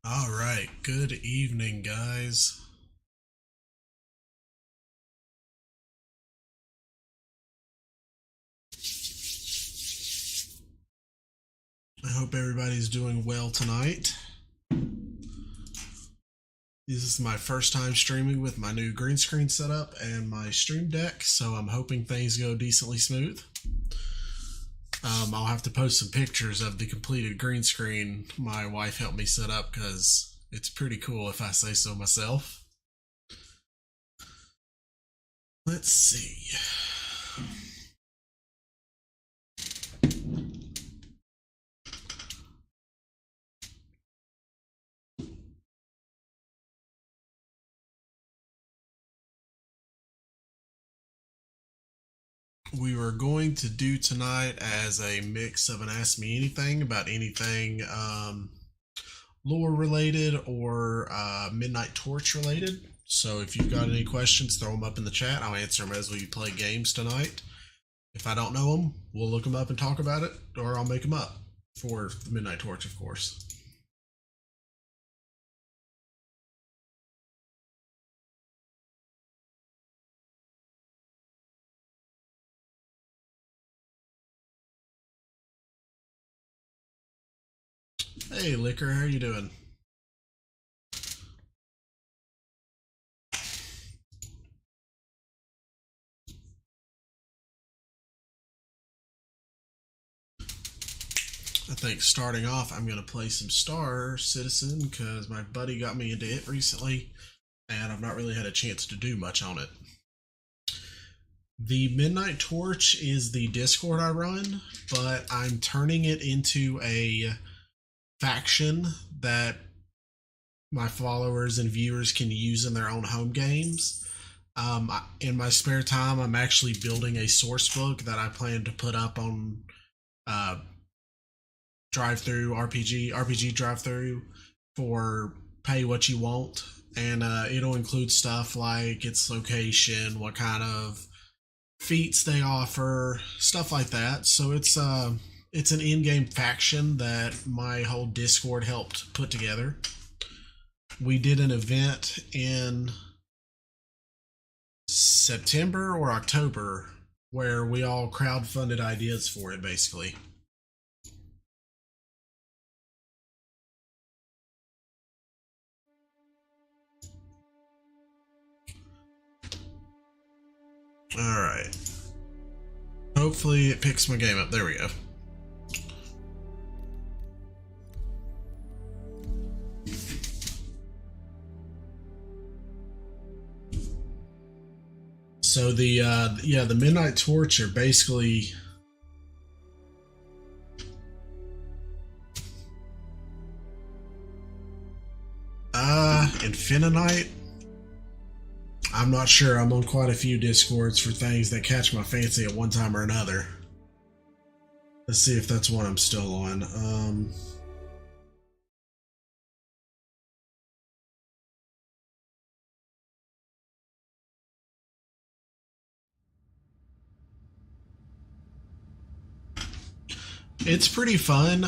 All right, good evening, guys. I hope everybody's doing well tonight. This is my first time streaming with my new green screen setup and my stream deck, so I'm hoping things go decently smooth. I'll have to post some pictures of the completed green screen my wife helped me set up because it's pretty cool if I say so myself. Let's see. We were going to do tonight as a mix of an Ask Me Anything about anything lore related or Midnight Torch related. So if you've got any questions, throw them up in the chat. I'll answer them as we play games tonight. If I don't know them, we'll look them up and talk about it, or I'll make them up for the Midnight Torch, of course. Hey, Liquor, how you doing? I think starting off, I'm going to play some Star Citizen because my buddy got me into it recently, and I've not really had a chance to do much on it. The Midnight Torch is the Discord I run, but I'm turning it into a faction that my followers and viewers can use in their own home games. In my spare time, I'm actually building a source book that I plan to put up on drive-through RPG drive-through for pay what you want, and it'll include stuff like its location, what kind of feats they offer, stuff like that. So it's an in-game faction that my whole Discord helped put together. We did an event in September or October where we all crowdfunded ideas for it, basically. Alright. Hopefully it picks my game up. There we go. So the Midnight Torch are basically Infinite. I'm not sure. I'm on quite a few Discords for things that catch my fancy at one time or another. Let's see if that's one I'm still on. It's pretty fun.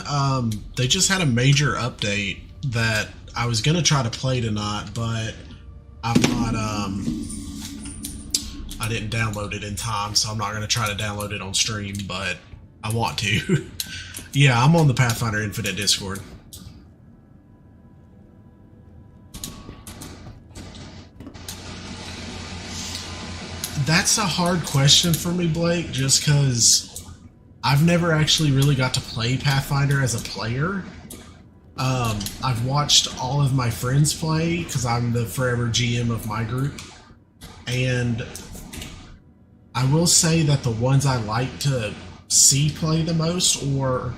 They just had a major update that I was gonna try to play tonight, but I'm not. I didn't download it in time, so I'm not gonna try to download it on stream. But I want to. Yeah, I'm on the Pathfinder Infinite Discord. That's a hard question for me, Blake, just because I've never actually really got to play Pathfinder as a player. I've watched all of my friends play because I'm the forever GM of my group, and I will say that the ones I like to see play the most, or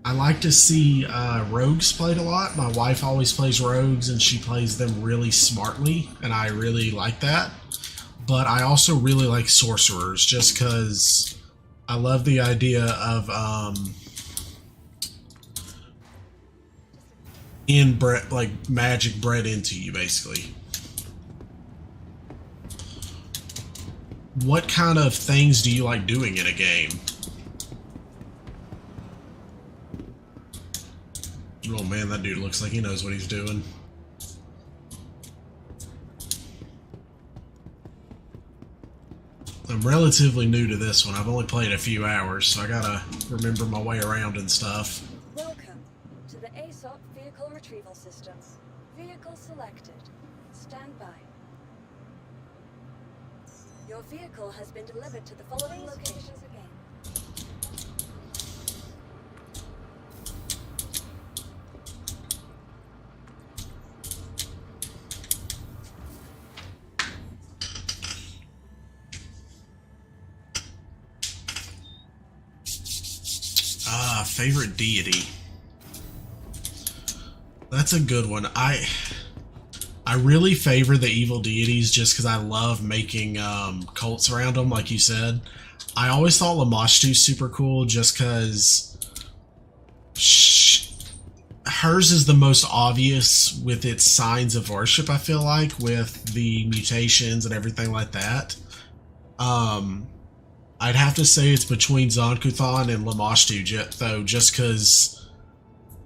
I like to see rogues played a lot. My wife always plays rogues, and she plays them really smartly, and I really like that. But I also really like sorcerers, just because I love the idea of like magic bred into you, basically. What kind of things do you like doing in a game? Oh man, that dude looks like he knows what he's doing. I'm relatively new to this one. I've only played a few hours, so I gotta remember my way around and stuff. Welcome to the ASOP Vehicle Retrieval System. Vehicle selected. Stand by. Your vehicle has been delivered to the following locations again. Favorite deity. That's a good one. I really favor the evil deities just because I love making cults around them, like you said. I always thought Lamashtu's super cool just because hers is the most obvious with its signs of worship, I feel like, with the mutations and everything like that. I'd have to say it's between Zon-Kuthon and Lamashtu, though, just because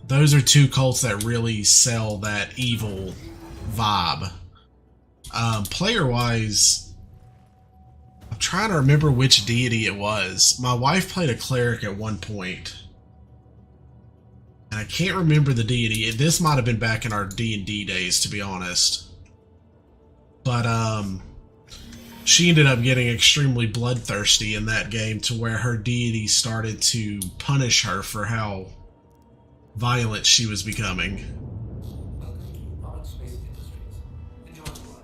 those are two cults that really sell that evil vibe. Player-wise, I'm trying to remember which deity it was. My wife played a cleric at one point, and I can't remember the deity. This might have been back in our D&D days, to be honest. But, she ended up getting extremely bloodthirsty in that game to where her deity started to punish her for how violent she was becoming. Welcome to Product Space Industries. Enjoy the ride.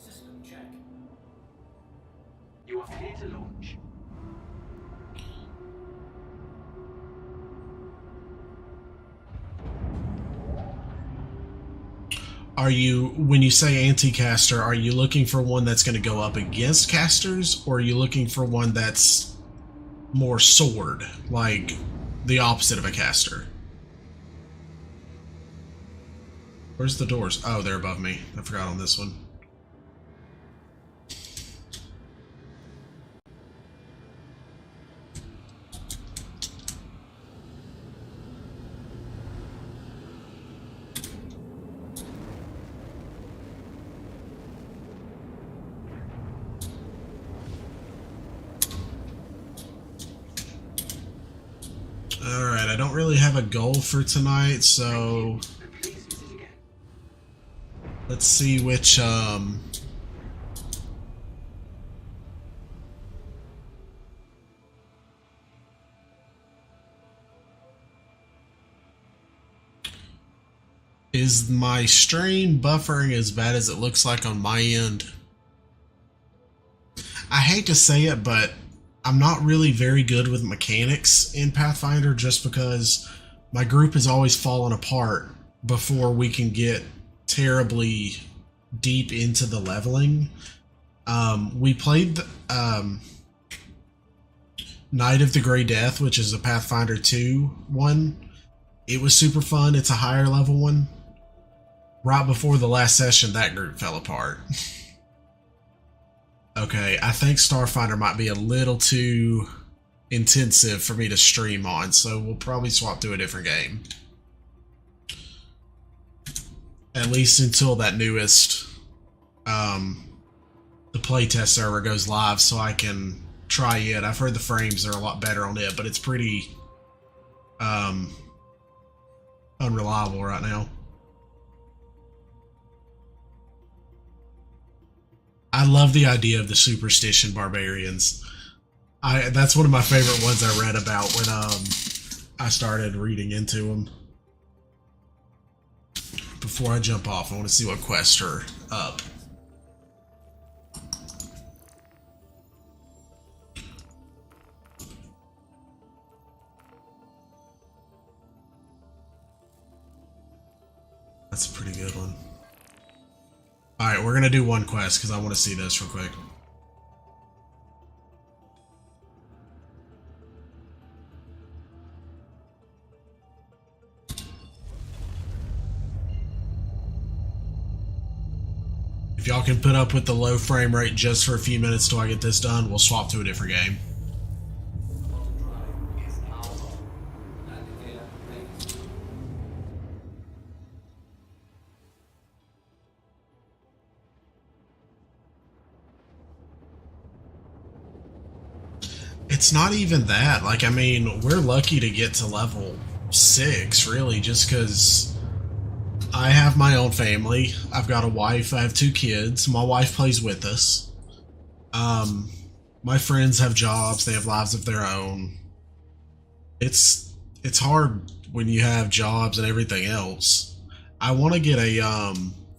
System check. You are clear to launch. Are you, when you say anti-caster, are you looking for one that's going to go up against casters, or are you looking for one that's more sword, like the opposite of a caster? Where's the doors? Oh, they're above me. I forgot on this one. Alright, I don't really have a goal for tonight, so let's see which, is my stream buffering as bad as it looks like on my end? I hate to say it, but I'm not really very good with mechanics in Pathfinder just because my group has always fallen apart before we can get terribly deep into the leveling. We played the, Night of the Grey Death, which is a Pathfinder 2 one. It was super fun. It's a higher level one. Right before the last session, that group fell apart. Okay, I think Starfinder might be a little too intensive for me to stream on, so we'll probably swap to a different game. At least until that newest, the playtest server goes live so I can try it. I've heard the frames are a lot better on it, but it's pretty, unreliable right now. I love the idea of the superstition barbarians. That's one of my favorite ones I read about when I started reading into them. Before I jump off, I want to see what quests are up. That's a pretty good one. Alright, we're gonna do one quest because I want to see this real quick. If y'all can put up with the low frame rate just for a few minutes till I get this done, we'll swap to a different game. It's not even that. Like, I mean, we're lucky to get to level 6, really, just because I have my own family. I've got a wife. I have 2 kids. My wife plays with us. My friends have jobs. They have lives of their own. It's hard when you have jobs and everything else. I want to get a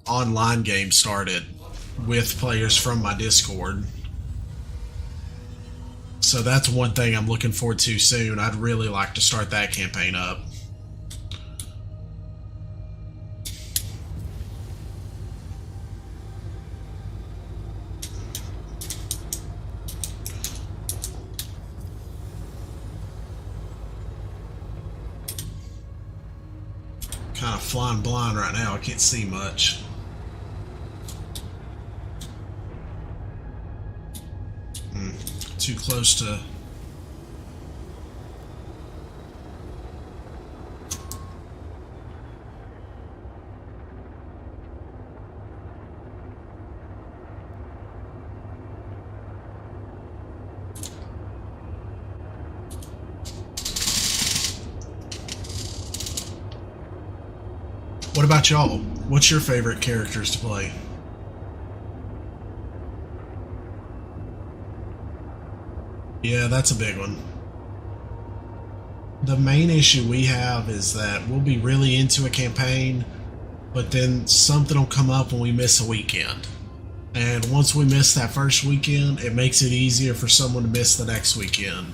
online game started with players from my Discord. So that's one thing I'm looking forward to soon. I'd really like to start that campaign up. Kind of flying blind right now. I can't see much. Too close to... What about y'all? What's your favorite characters to play? Yeah, that's a big one. The main issue we have is that we'll be really into a campaign, but then something will come up when we miss a weekend. And once we miss that first weekend, it makes it easier for someone to miss the next weekend.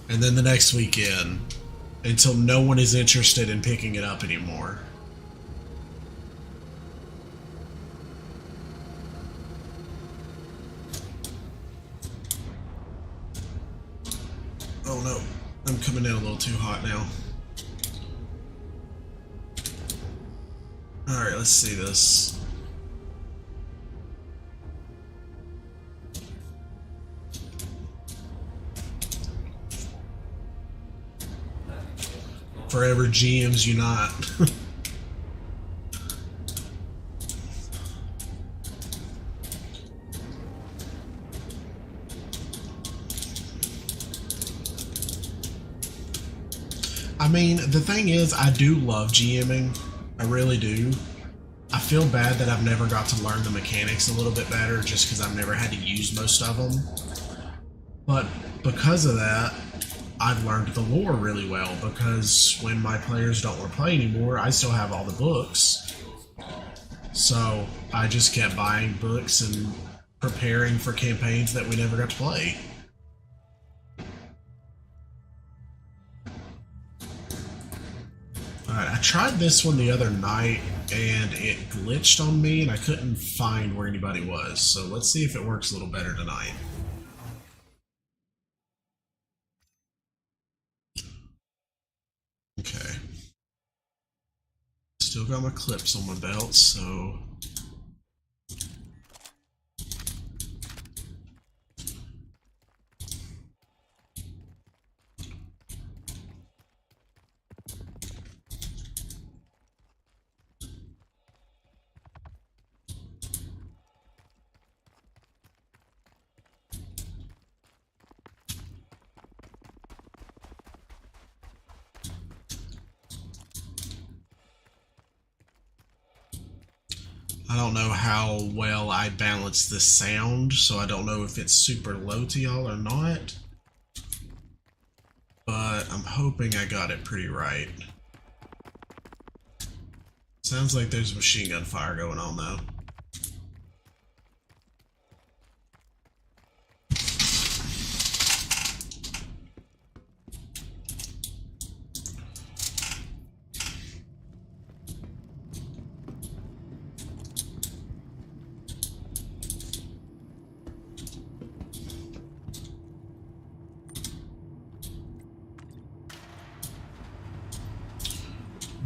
And then the next weekend, until no one is interested in picking it up anymore. Oh no, I'm coming in a little too hot now. Alright, let's see this. Forever GMs unite. I mean, the thing is, I do love GMing. I really do. I feel bad that I've never got to learn the mechanics a little bit better just because I've never had to use most of them. But because of that, I've learned the lore really well because when my players don't want to play anymore, I still have all the books. So I just kept buying books and preparing for campaigns that we never got to play. Alright, I tried this one the other night and it glitched on me and I couldn't find where anybody was. So let's see if it works a little better tonight. Okay. Still got my clips on my belt, so... I don't know how well I balance this sound, so I don't know if it's super low to y'all or not. But I'm hoping I got it pretty right. Sounds like there's machine gun fire going on though.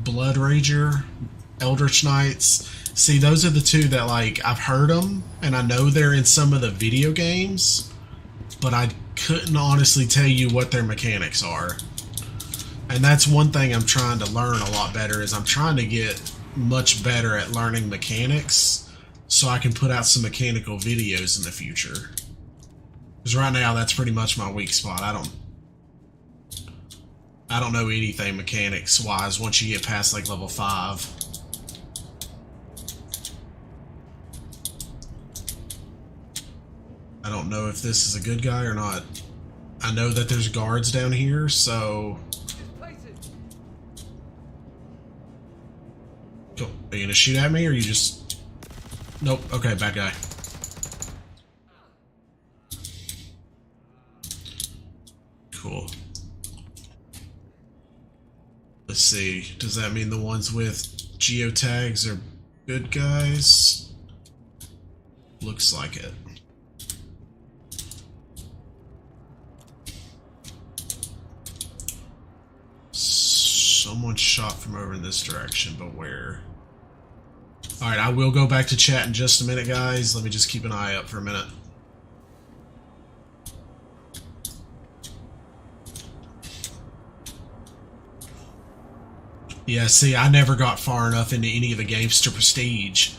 Blood Rager, Eldritch Knights. See, those are the two that, like, I've heard them, and I know they're in some of the video games, but I couldn't honestly tell you what their mechanics are. And that's one thing I'm trying to learn a lot better, is I'm trying to get much better at learning mechanics, so I can put out some mechanical videos in the future. Because right now, that's pretty much my weak spot. I don't know anything mechanics-wise once you get past, like, level 5. I don't know if this is a good guy or not. I know that there's guards down here, so... Cool. Are you gonna shoot at me, or you just... Nope. Okay, bad guy. Cool. Let's see. Does that mean the ones with geotags are good guys? Looks like it. Someone shot from over in this direction, but where? Alright, I will go back to chat in just a minute, guys. Let me just keep an eye up for a minute. Yeah, see, I never got far enough into any of the games to prestige.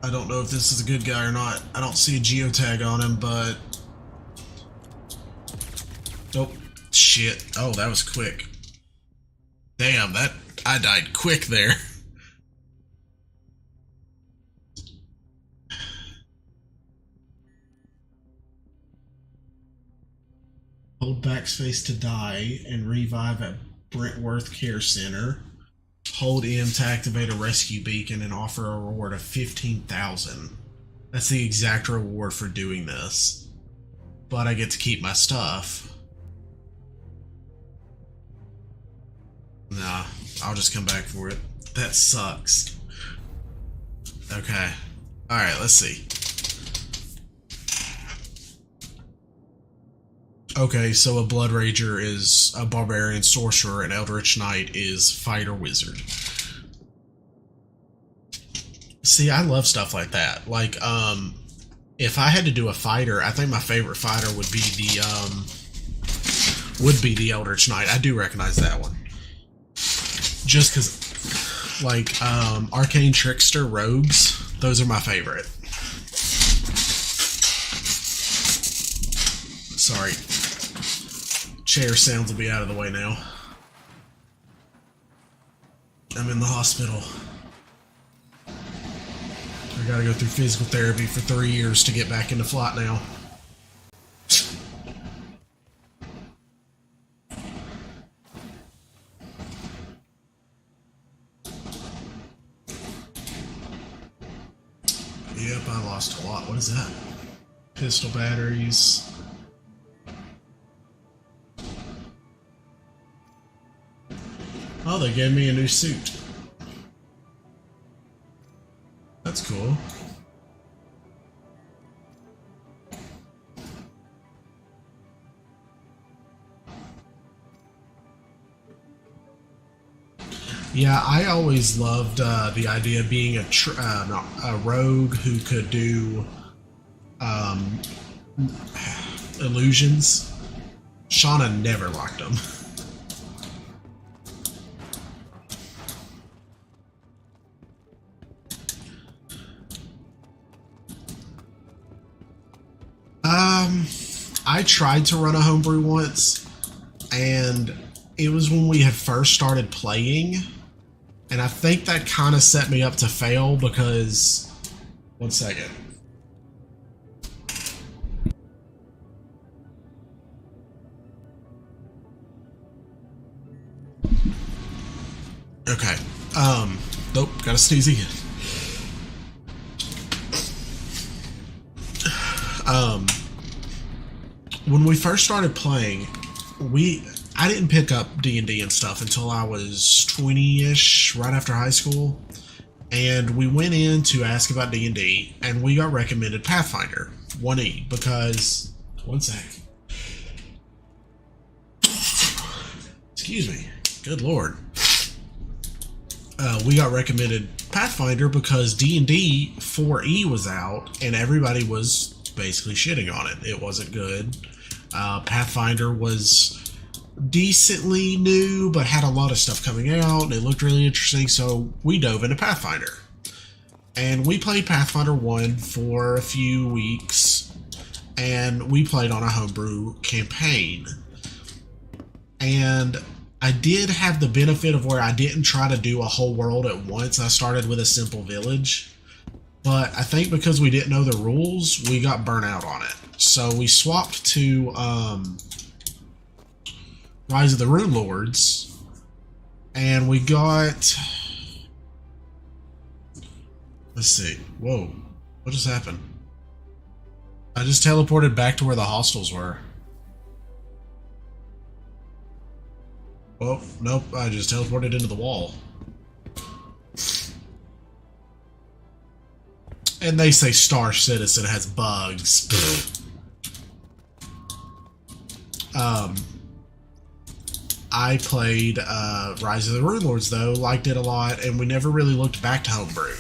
I don't know if this is a good guy or not. I don't see a geotag on him, but... Nope. Shit. Oh, that was quick. Damn, I died quick there. Hold backspace to die and revive at Brentworth Care Center. Hold M to activate a rescue beacon and offer a reward of 15,000. That's the exact reward for doing this. But I get to keep my stuff. Nah, I'll just come back for it. That sucks. Okay. Alright, let's see. Okay, so a Blood Rager is a Barbarian Sorcerer, and Eldritch Knight is Fighter Wizard. See, I love stuff like that. Like, if I had to do a fighter, I think my favorite fighter would be the Eldritch Knight. I do recognize that one. Just because, like, Arcane Trickster Rogues, those are my favorite. Sorry. Chair sounds will be out of the way now. I'm in the hospital. I gotta go through physical therapy for 3 years to get back into flight now. Yep, I lost a lot. What is that? Pistol batteries. Oh, they gave me a new suit. That's cool. Yeah, I always loved the idea of being a rogue who could do illusions. Shauna never liked them. I tried to run a homebrew once, and it was when we had first started playing, and I think that kind of set me up to fail because... One second. Okay. Nope, gotta sneeze again. When we first started playing, I didn't pick up D&D and stuff until I was 20-ish, right after high school. And we went in to ask about D&D, and we got recommended Pathfinder 1E because... One sec. Excuse me. Good lord. We got recommended Pathfinder because D&D 4E was out, and everybody was basically shitting on it. It wasn't good. Pathfinder was decently new, but had a lot of stuff coming out, and it looked really interesting, so we dove into Pathfinder. And we played Pathfinder 1 for a few weeks, and we played on a homebrew campaign. And I did have the benefit of where I didn't try to do a whole world at once. I started with a simple village. But I think because we didn't know the rules, we got burnt out on it. So we swapped to Rise of the Rune Lords, and we got... Let's see. Whoa. What just happened? I just teleported back to where the hostels were. Oh, nope. I just teleported into the wall. And they say Star Citizen has bugs. I played Rise of the Rune Lords, though, liked it a lot, and we never really looked back to homebrew.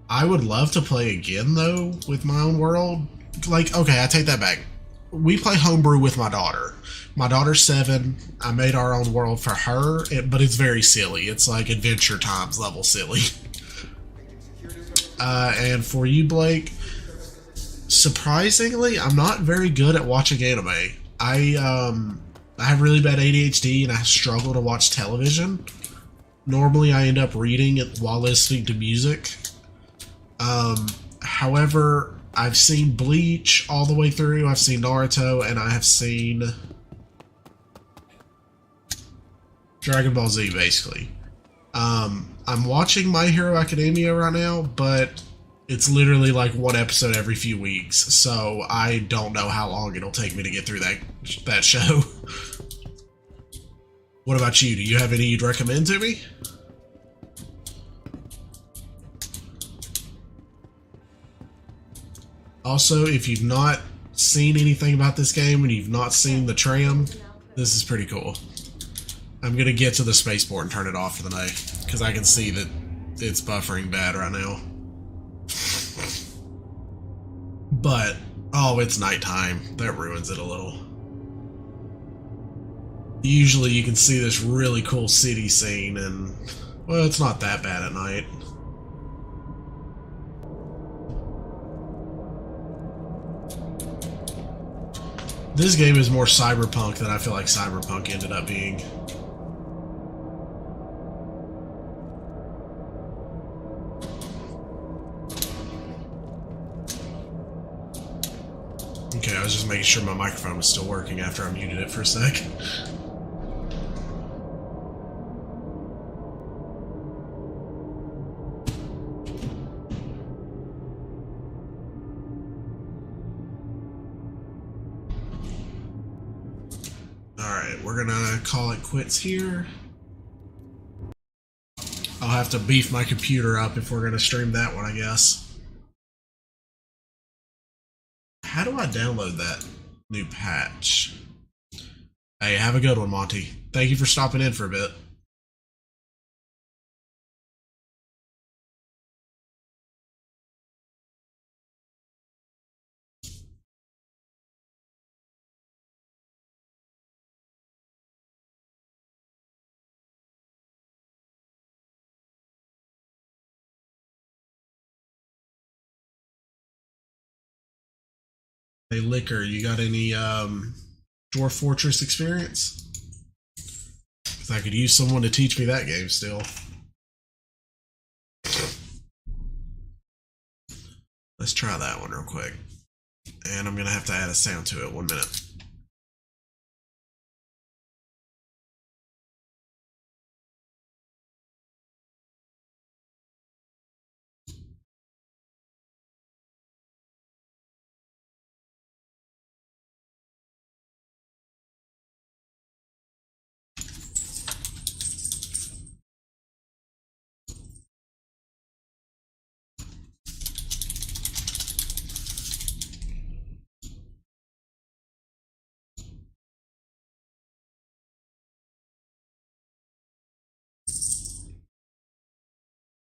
I would love to play again, though, with my own world. Like, okay, I take that back. We play homebrew with my daughter. My daughter's 7. I made our own world for her, but it's very silly. It's like Adventure Times level silly. And for you, Blake, surprisingly, I'm not very good at watching anime. I have really bad ADHD and I struggle to watch television. Normally, I end up reading it while listening to music. However, I've seen Bleach all the way through. I've seen Naruto, and I have seen Dragon Ball Z, basically. I'm watching My Hero Academia right now, but it's literally like one episode every few weeks, so I don't know how long it'll take me to get through that show. What about you? Do you have any you'd recommend to me? Also, if you've not seen anything about this game and you've not seen the tram, this is pretty cool. I'm gonna get to the spaceport and turn it off for the night, because I can see that it's buffering bad right now. But, oh, it's nighttime. That ruins it a little. Usually you can see this really cool city scene, and, well, it's not that bad at night. This game is more cyberpunk than I feel like cyberpunk ended up being. Okay, I was just making sure my microphone was still working after I muted it for a sec. Alright, we're gonna call it quits here. I'll have to beef my computer up if we're gonna stream that one, I guess. How do I download that new patch? Hey, have a good one, Monty. Thank you for stopping in for a bit. Hey, Liquor, you got any Dwarf Fortress experience? Because I could use someone to teach me that game still. Let's try that one real quick. And I'm going to have to add a sound to it. 1 minute.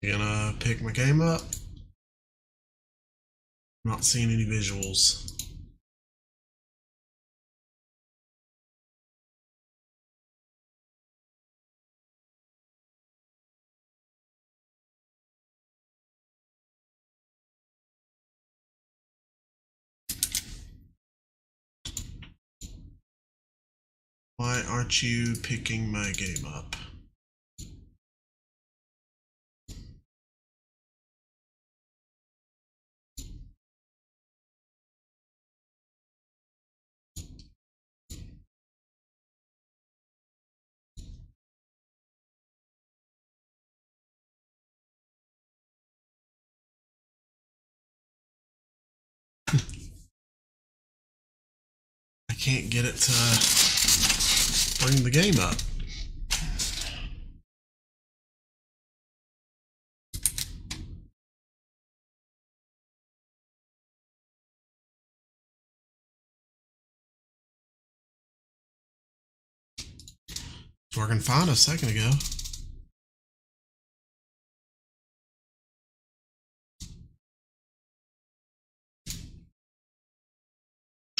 Gonna pick my game up. Not seeing any visuals. Why aren't you picking my game up? I can't get it to bring the game up. It's working fine a second ago.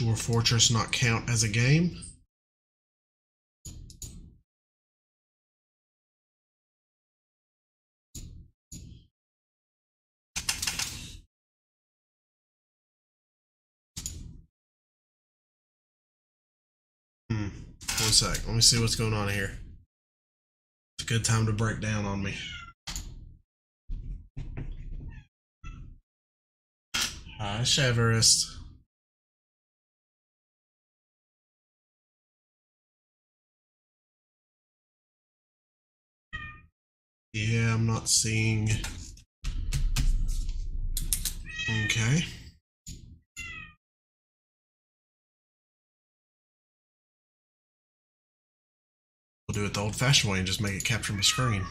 Dwarf Fortress not count as a game? One sec. Let me see what's going on here. It's a good time to break down on me. Hi, Cheverist. Yeah, I'm not seeing. Okay. We'll do it the old-fashioned way and just make it capture my screen.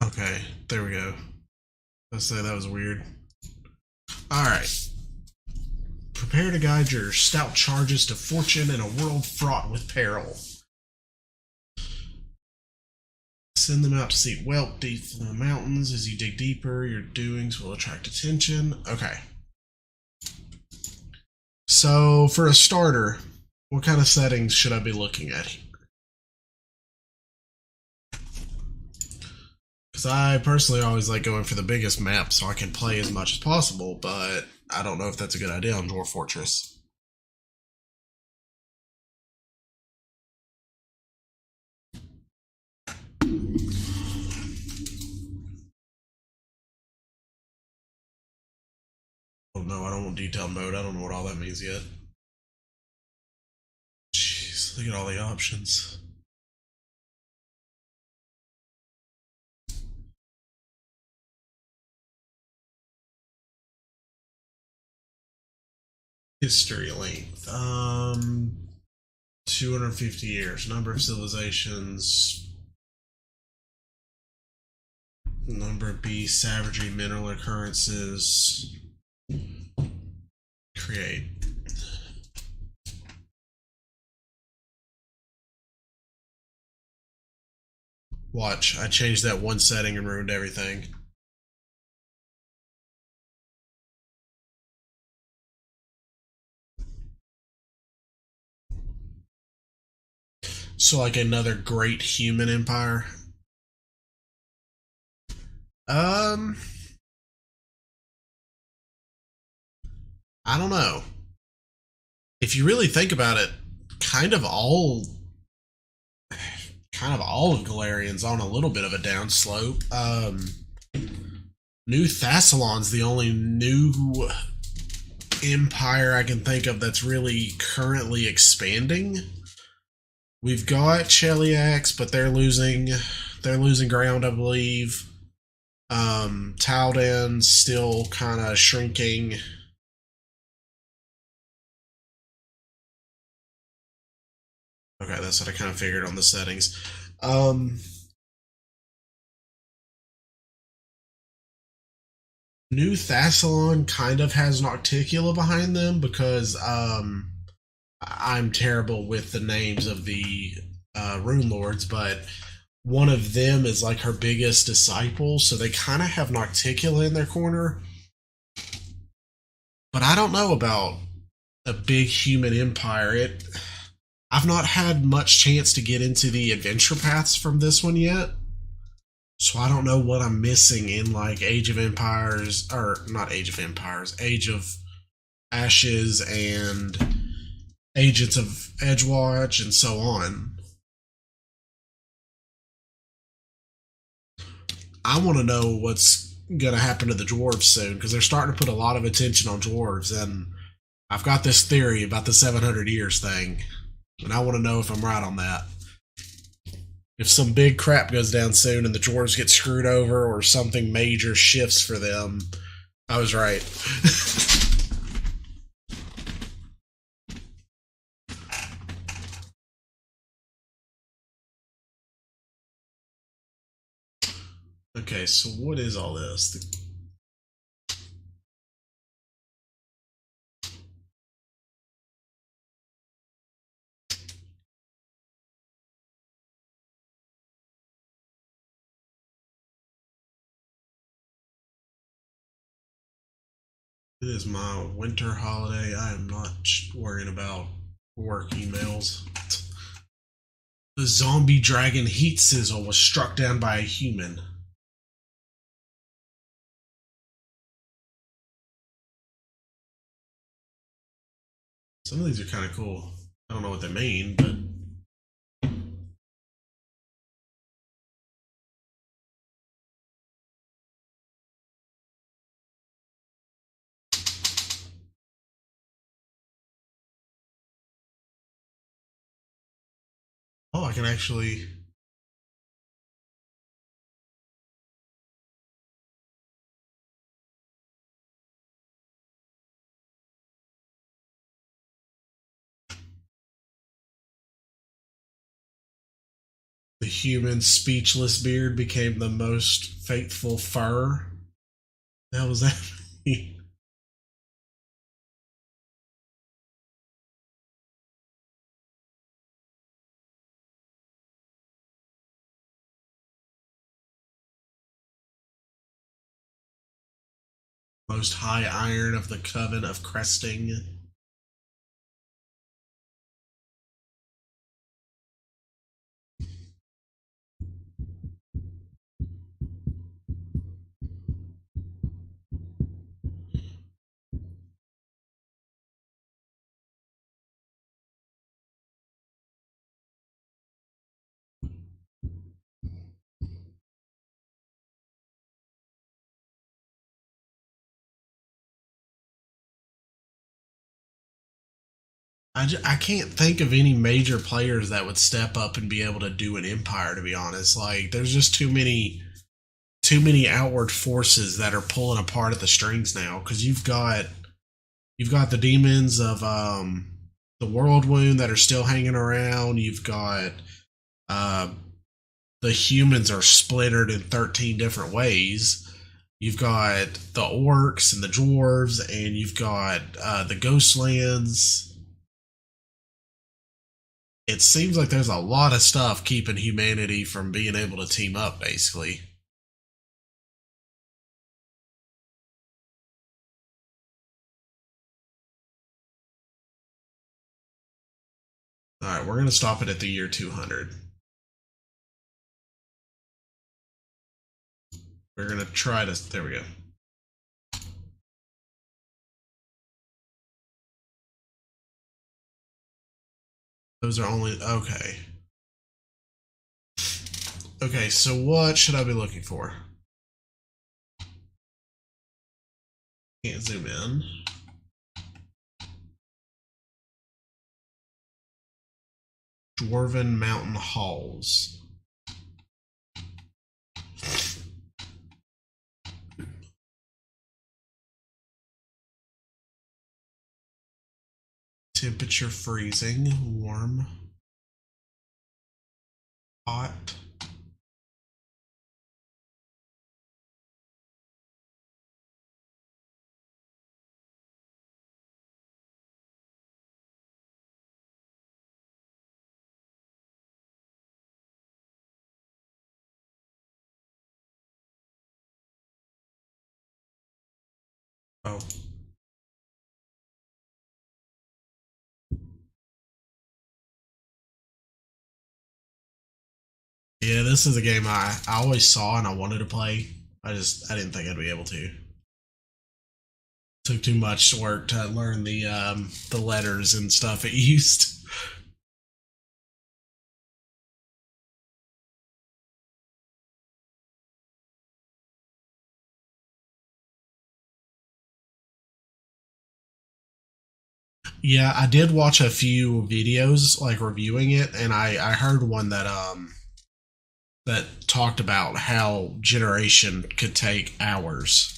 Okay, there we go. Let's say that was weird. Alright. Prepare to guide your stout charges to fortune in a world fraught with peril. Send them out to seek wealth deep in the mountains. As you dig deeper, your doings will attract attention. Okay. So, for a starter, what kind of settings should I be looking at here? Because I personally always like going for the biggest map so I can play as much as possible, but I don't know if that's a good idea on Dwarf Fortress. Oh no, I don't want detailed mode. I don't know what all that means yet. Jeez, look at all the options. History length. 250 years. Number of civilizations. Number of beasts, savagery, mineral occurrences. Create. Watch, I changed that one setting and ruined everything. So like another great human empire. I don't know. If you really think about it, kind of all of Galarian's on a little bit of a downslope. New Thassalon's the only new empire I can think of that's really currently expanding. We've got Cheliax, but they're losing ground, I believe. Taldan's still kind of shrinking. Okay, that's what I kind of figured on the settings. New Thassalon kind of has an Articula behind them because I'm terrible with the names of the Rune Lords, but one of them is like her biggest disciple, so they kind of have Nocticula in their corner. But I don't know about a big human empire. I've not had much chance to get into the adventure paths from this one yet. So I don't know what I'm missing in like Age of Empires, or not Age of Empires, Age of Ashes and Agents of Edgewatch and so on. I want to know what's going to happen to the dwarves soon because they're starting to put a lot of attention on dwarves, and I've got this theory about the 700 years thing, and I want to know if I'm right on that. If some big crap goes down soon and the dwarves get screwed over or something major shifts for them, I was right. Okay, so what is all this? It is my winter holiday. I am not worrying about work emails. The zombie dragon Heat Sizzle was struck down by a human. Some of these are kind of cool. I don't know what they mean, but oh, I can actually. The human speechless beard became the most faithful fur. How was that? Most high iron of the coven of cresting. I can't think of any major players that would step up and be able to do an empire. To be honest, like there's just too many outward forces that are pulling apart at the strings now. Because you've got the demons of the world wound that are still hanging around. You've got uh, the humans are splintered in 13 different ways. You've got the orcs and the dwarves, and you've got the ghostlands. It seems like there's a lot of stuff keeping humanity from being able to team up, basically. All right, we're going to stop it at the year 200. We're going to try to. There we go. Those are only. Okay. Okay, so what should I be looking for? Can't zoom in. Dwarven Mountain Halls. Temperature freezing, warm, hot. Oh. Yeah, this is a game I always saw and I wanted to play. I didn't think I'd be able to. Took too much work to learn the letters and stuff it used. Yeah, I did watch a few videos like reviewing it, and I heard one that talked about how generation could take hours.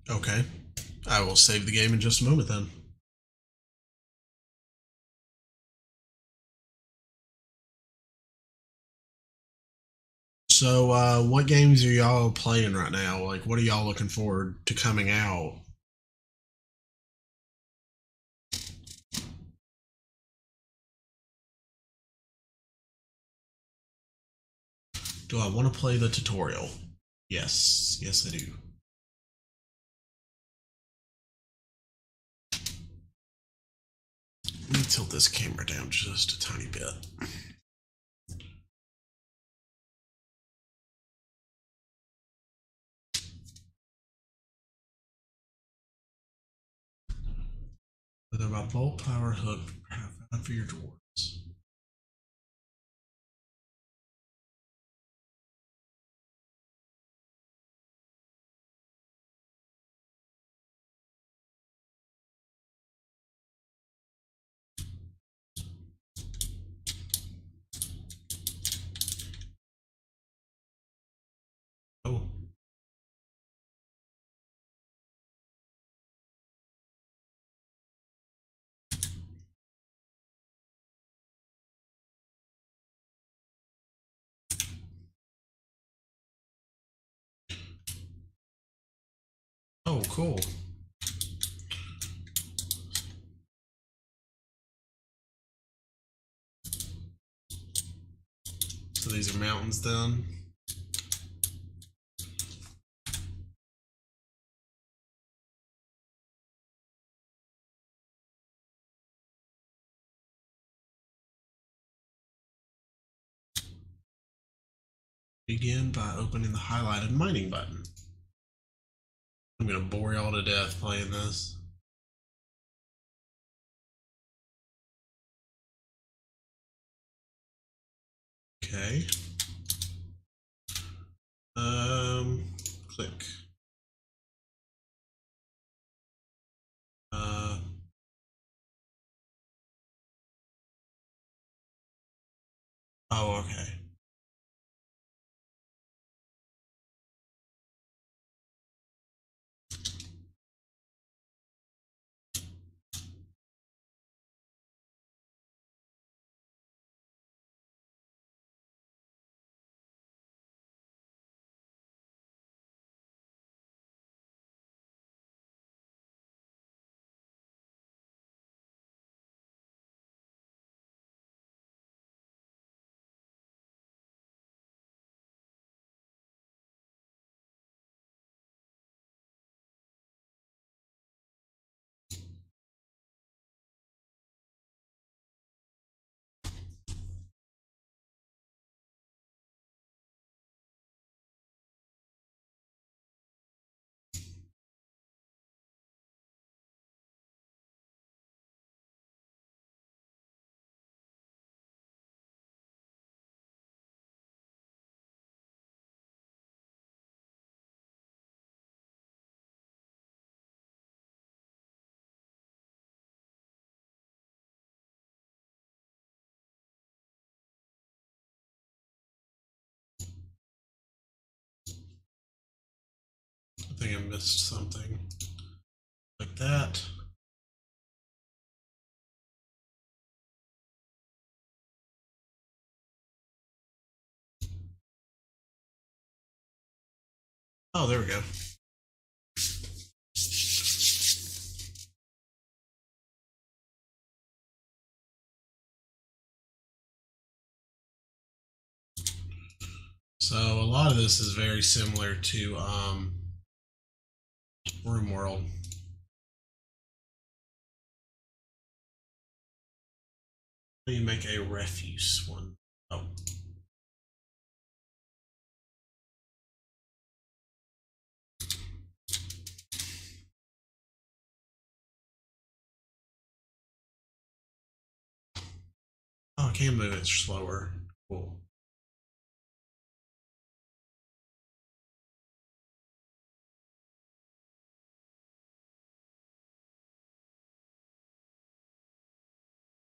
Okay, I will save the game in just a moment then. So, what games are y'all playing right now? Like, what are y'all looking forward to coming out? Do I want to play the tutorial? Yes, yes, I do. Let me tilt this camera down just a tiny bit. Whether about bolt power hook for your dwarves. Oh, oh, cool. So these are mountains then. Begin by opening the highlighted mining button. I'm gonna bore y'all to death playing this. Okay. Click. Uh, oh, okay. I think I missed something. Like that. Oh, there we go. So a lot of this is very similar to RimWorld. Let me make a refuse one. Oh. Oh, I can move it slower. Cool.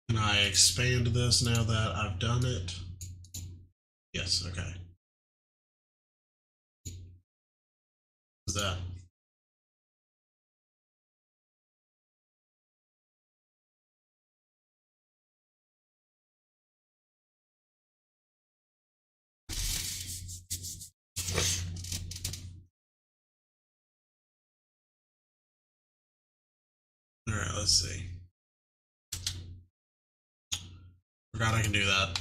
Can I expand this now that I've done it? Yes, okay. What's that? Alright, let's see. Forgot I can do that.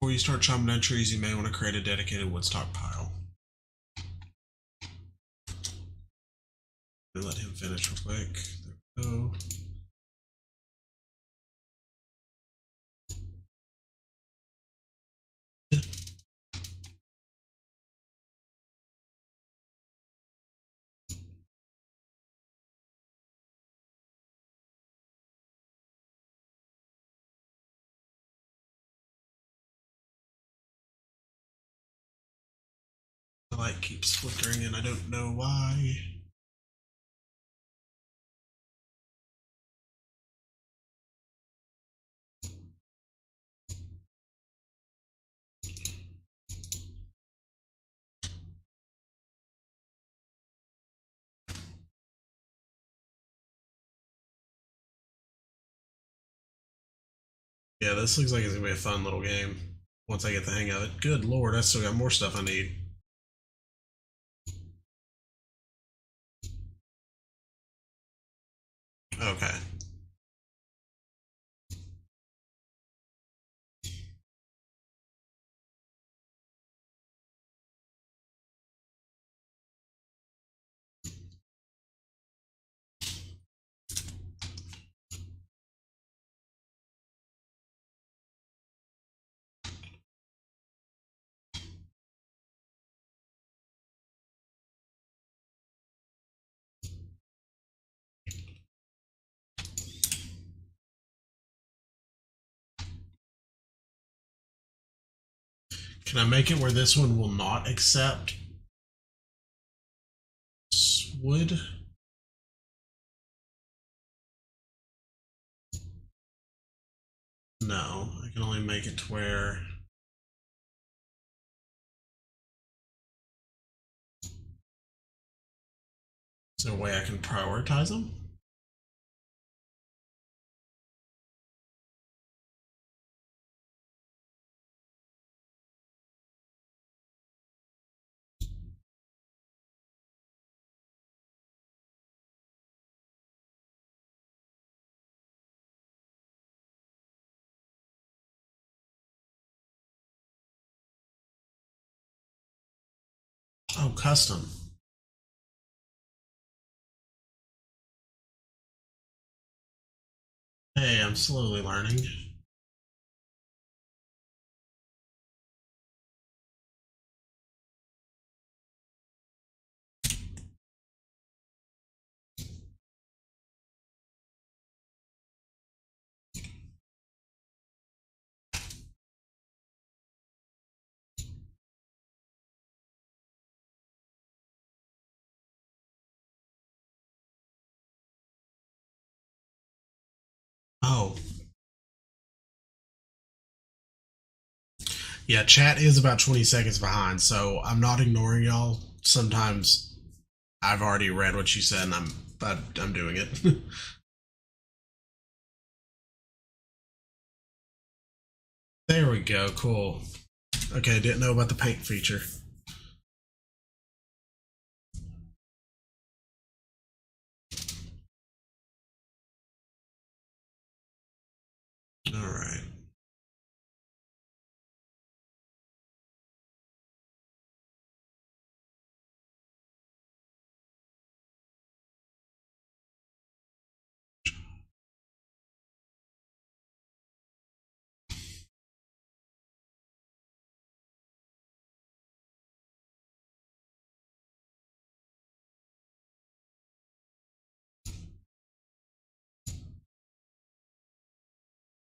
Before you start chopping down trees, you may want to create a dedicated wood stockpile. Let him finish real quick. There we go. The light keeps flickering and I don't know why. Yeah, this looks like it's gonna be a fun little game once I get the hang of it. Good lord, I still got more stuff I need. Okay. Can I make it where this one will not accept wood? No, I can only make it to where... Is there a way I can prioritize them? Oh, custom. Hey, I'm slowly learning. Oh. Yeah, chat is about 20 seconds behind, so I'm not ignoring y'all. Sometimes I've already read what you said and I'm doing it. There we go, cool. Okay, didn't know about the paint feature. Alright.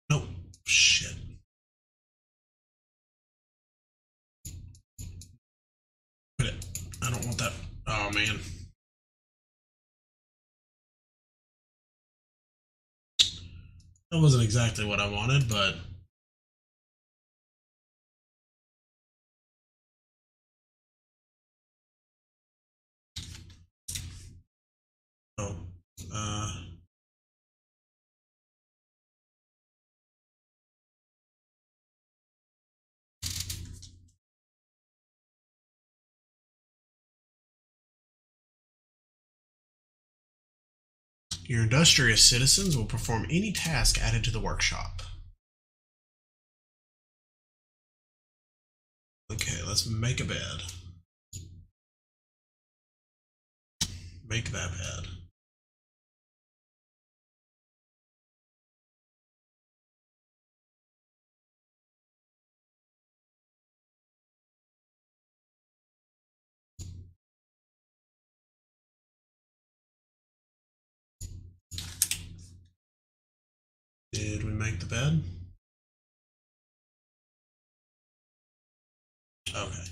Nope. Shit. Quit it. I don't want that. Oh, man. That wasn't exactly what I wanted, but... Oh. Your industrious citizens will perform any task added to the workshop. Okay, let's make a bed. Make that bed. Did we make the bed? Okay.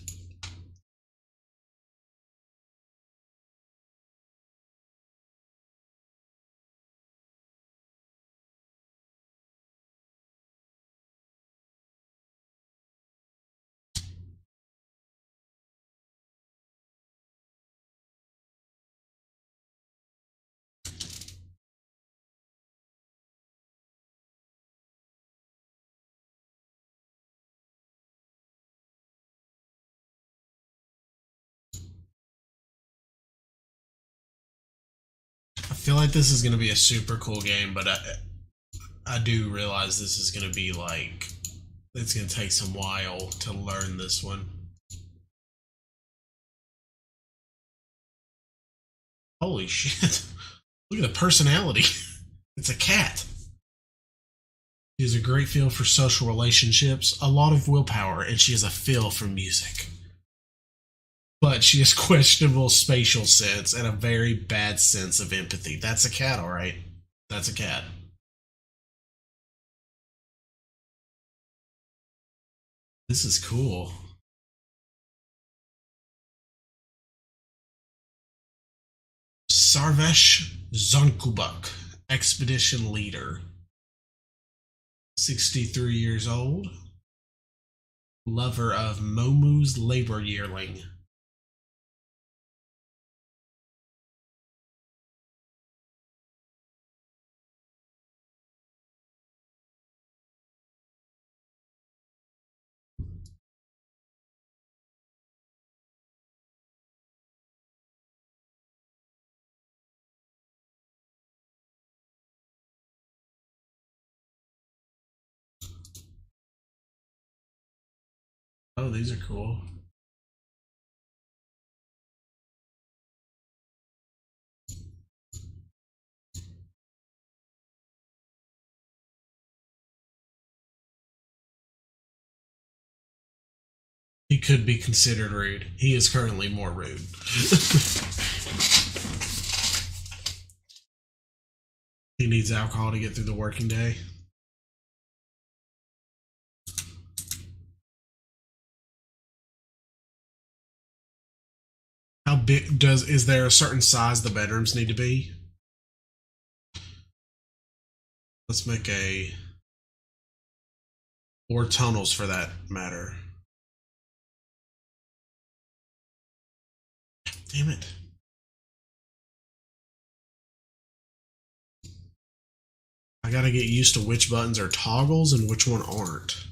I feel like this is going to be a super cool game, but I do realize this is going to be like... It's going to take some while to learn this one. Holy shit. Look at the personality. It's a cat. She has a great feel for social relationships, a lot of willpower, and she has a feel for music. But she has questionable spatial sense and a very bad sense of empathy. That's a cat, alright. That's a cat. This is cool. Sarvesh Zonkubuk, expedition leader. 63 years old. Lover of Momu's labor yearling. Oh, these are cool. He could be considered rude. He is currently more rude. He needs alcohol to get through the working day. How big is there a certain size the bedrooms need to be? Let's make or tunnels for that matter. Damn it. I gotta get used to which buttons are toggles and which one aren't.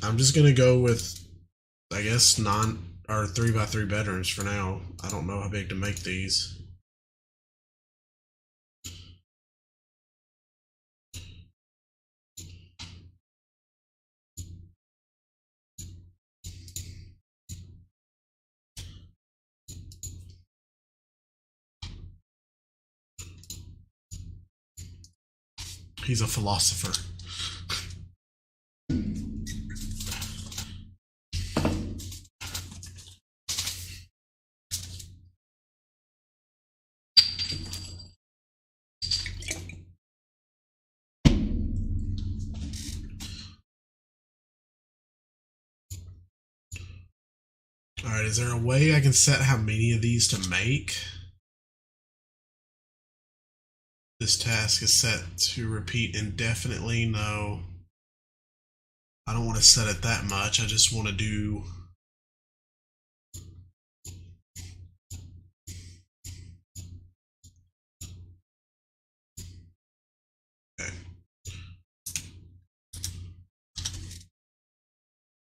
I'm just gonna go with, I guess, 3x3 bedrooms for now. I don't know how big to make these. He's a philosopher. Alright, is there a way I can set how many of these to make? This task is set to repeat indefinitely. No. I don't want to set it that much. I just want to do... Okay.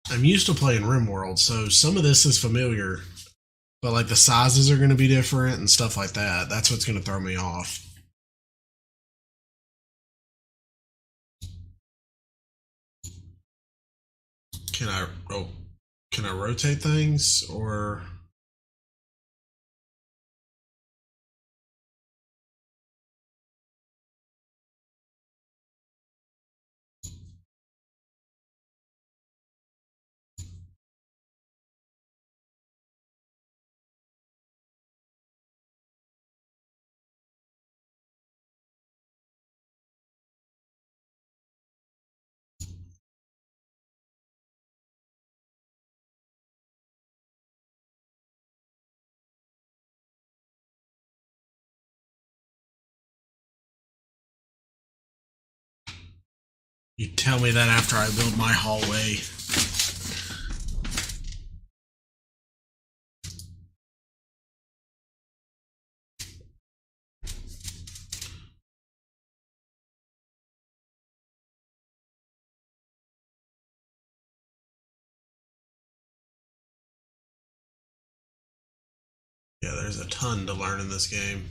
I'm used to playing RimWorld, so some of this is familiar. But like the sizes are going to be different and stuff like that. That's what's going to throw me off. Can I rotate things or... You tell me that after I build my hallway. Yeah, there's a ton to learn in this game.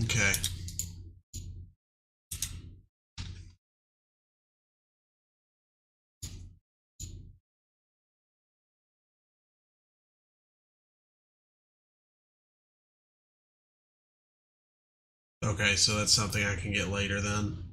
Okay. Okay, so that's something I can get later then.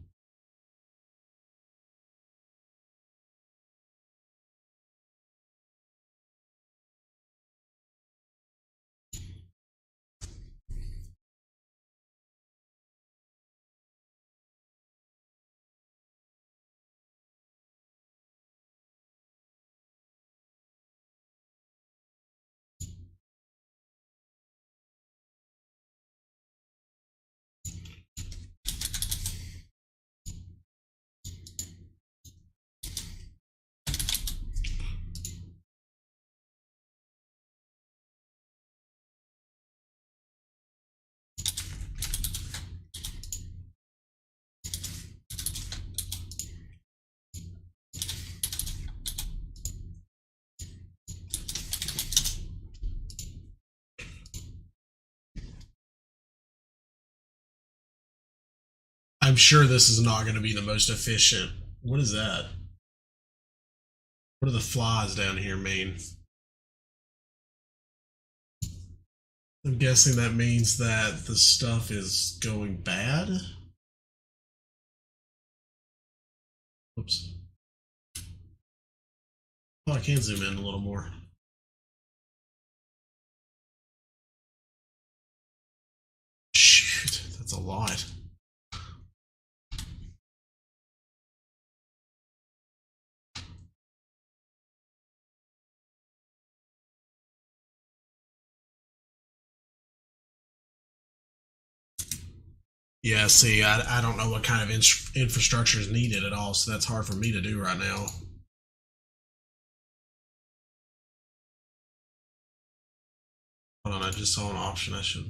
I'm sure this is not going to be the most efficient. What is that? What do the flies down here mean? I'm guessing that means that the stuff is going bad? Oops. Oh, I can zoom in a little more. Shoot, that's a lot. Yeah, see, I don't know what kind of infrastructure is needed at all, so that's hard for me to do right now. Hold on, I just saw an option I should...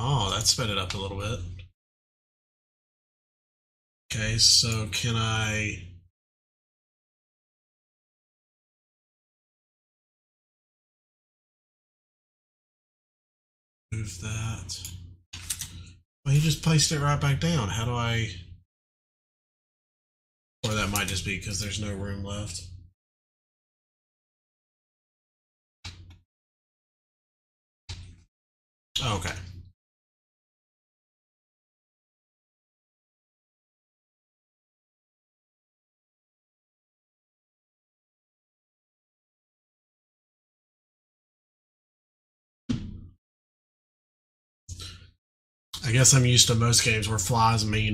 Oh, that sped it up a little bit. Okay, so can I... move that? Well, he just placed it right back down. How do I... Or that might just be because there's no room left. Oh, okay. I guess I'm used to most games where flies mean,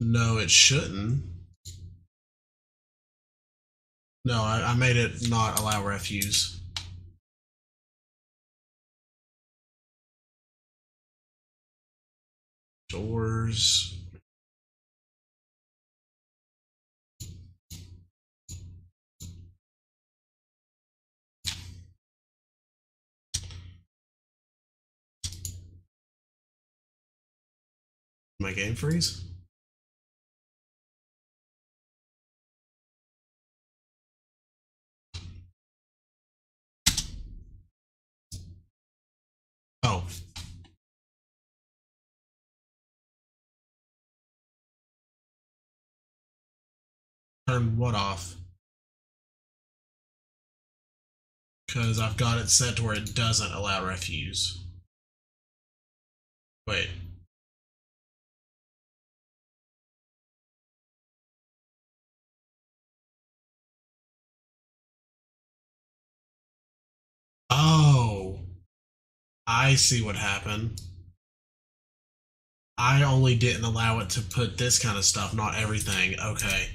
no, it shouldn't. No, I made it not allow refuse. Doors. My game freeze? Oh. Turn what off? Because I've got it set to where it doesn't allow refuse. Wait. Oh. I see what happened. I only didn't allow it to put this kind of stuff, not everything. Okay.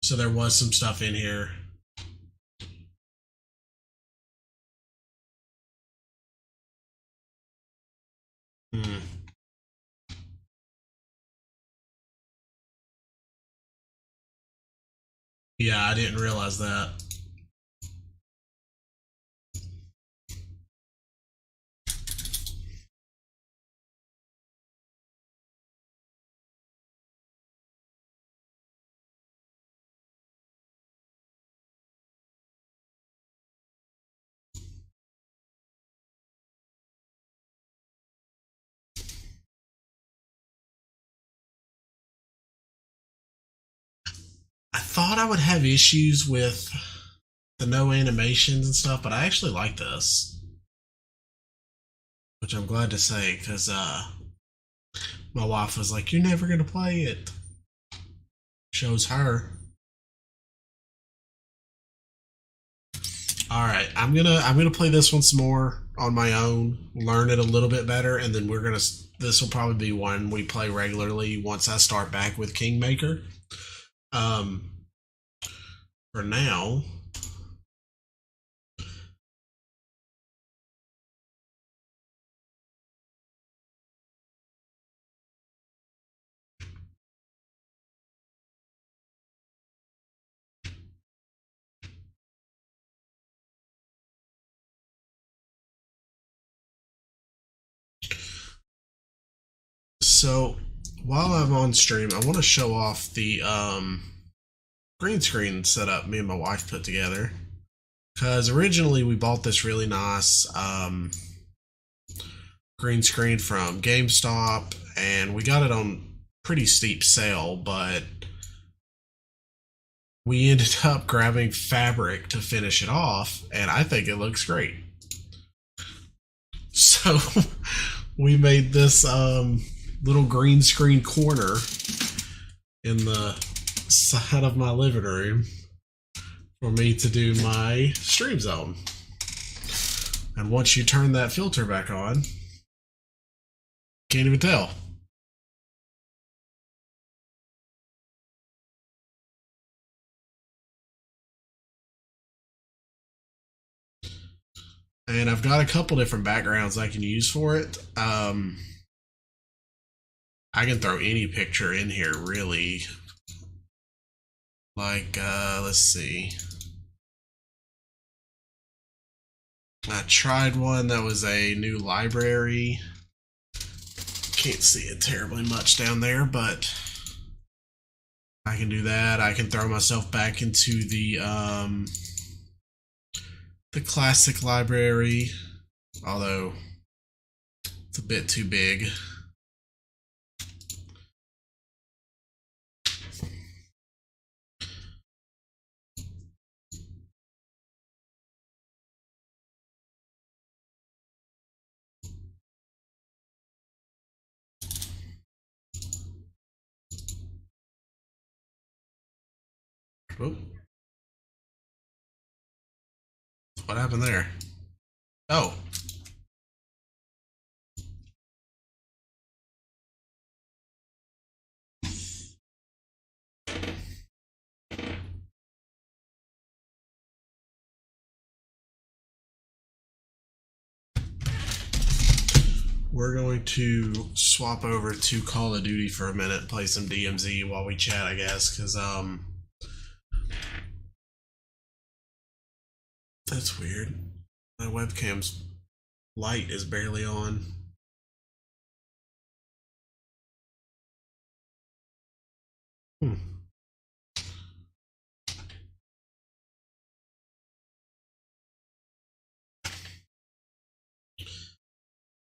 So there was some stuff in here. Hmm. Yeah, I didn't realize that. I thought I would have issues with the no animations and stuff, but I actually like this. Which I'm glad to say, because my wife was like, "You're never gonna play it." Shows her. All right, I'm gonna play this one some more on my own, learn it a little bit better, and then we're gonna. This will probably be one we play regularly once I start back with Kingmaker. Um, for now, so while I'm on stream, I want to show off the green screen setup me and my wife put together. Because originally we bought this really nice green screen from GameStop, and we got it on pretty steep sale, but we ended up grabbing fabric to finish it off, and I think it looks great. So we made this little green screen corner in the side of my living room for me to do my stream zone. And once you turn that filter back on, can't even tell. And I've got a couple different backgrounds I can use for it. I can throw any picture in here, really. Like, let's see. I tried one that was a new library. Can't see it terribly much down there, but I can do that. I can throw myself back into the classic library, although it's a bit too big. Oh. What happened there? Oh. We're going to swap over to Call of Duty for a minute and play some DMZ while we chat, I guess, because, that's weird. My webcam's light is barely on.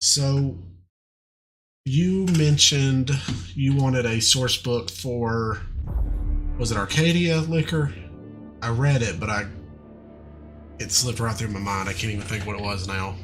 So, you mentioned you wanted a source book for, was it Arcadia Liquor? I read it, but it slipped right through my mind. I can't even think what it was now.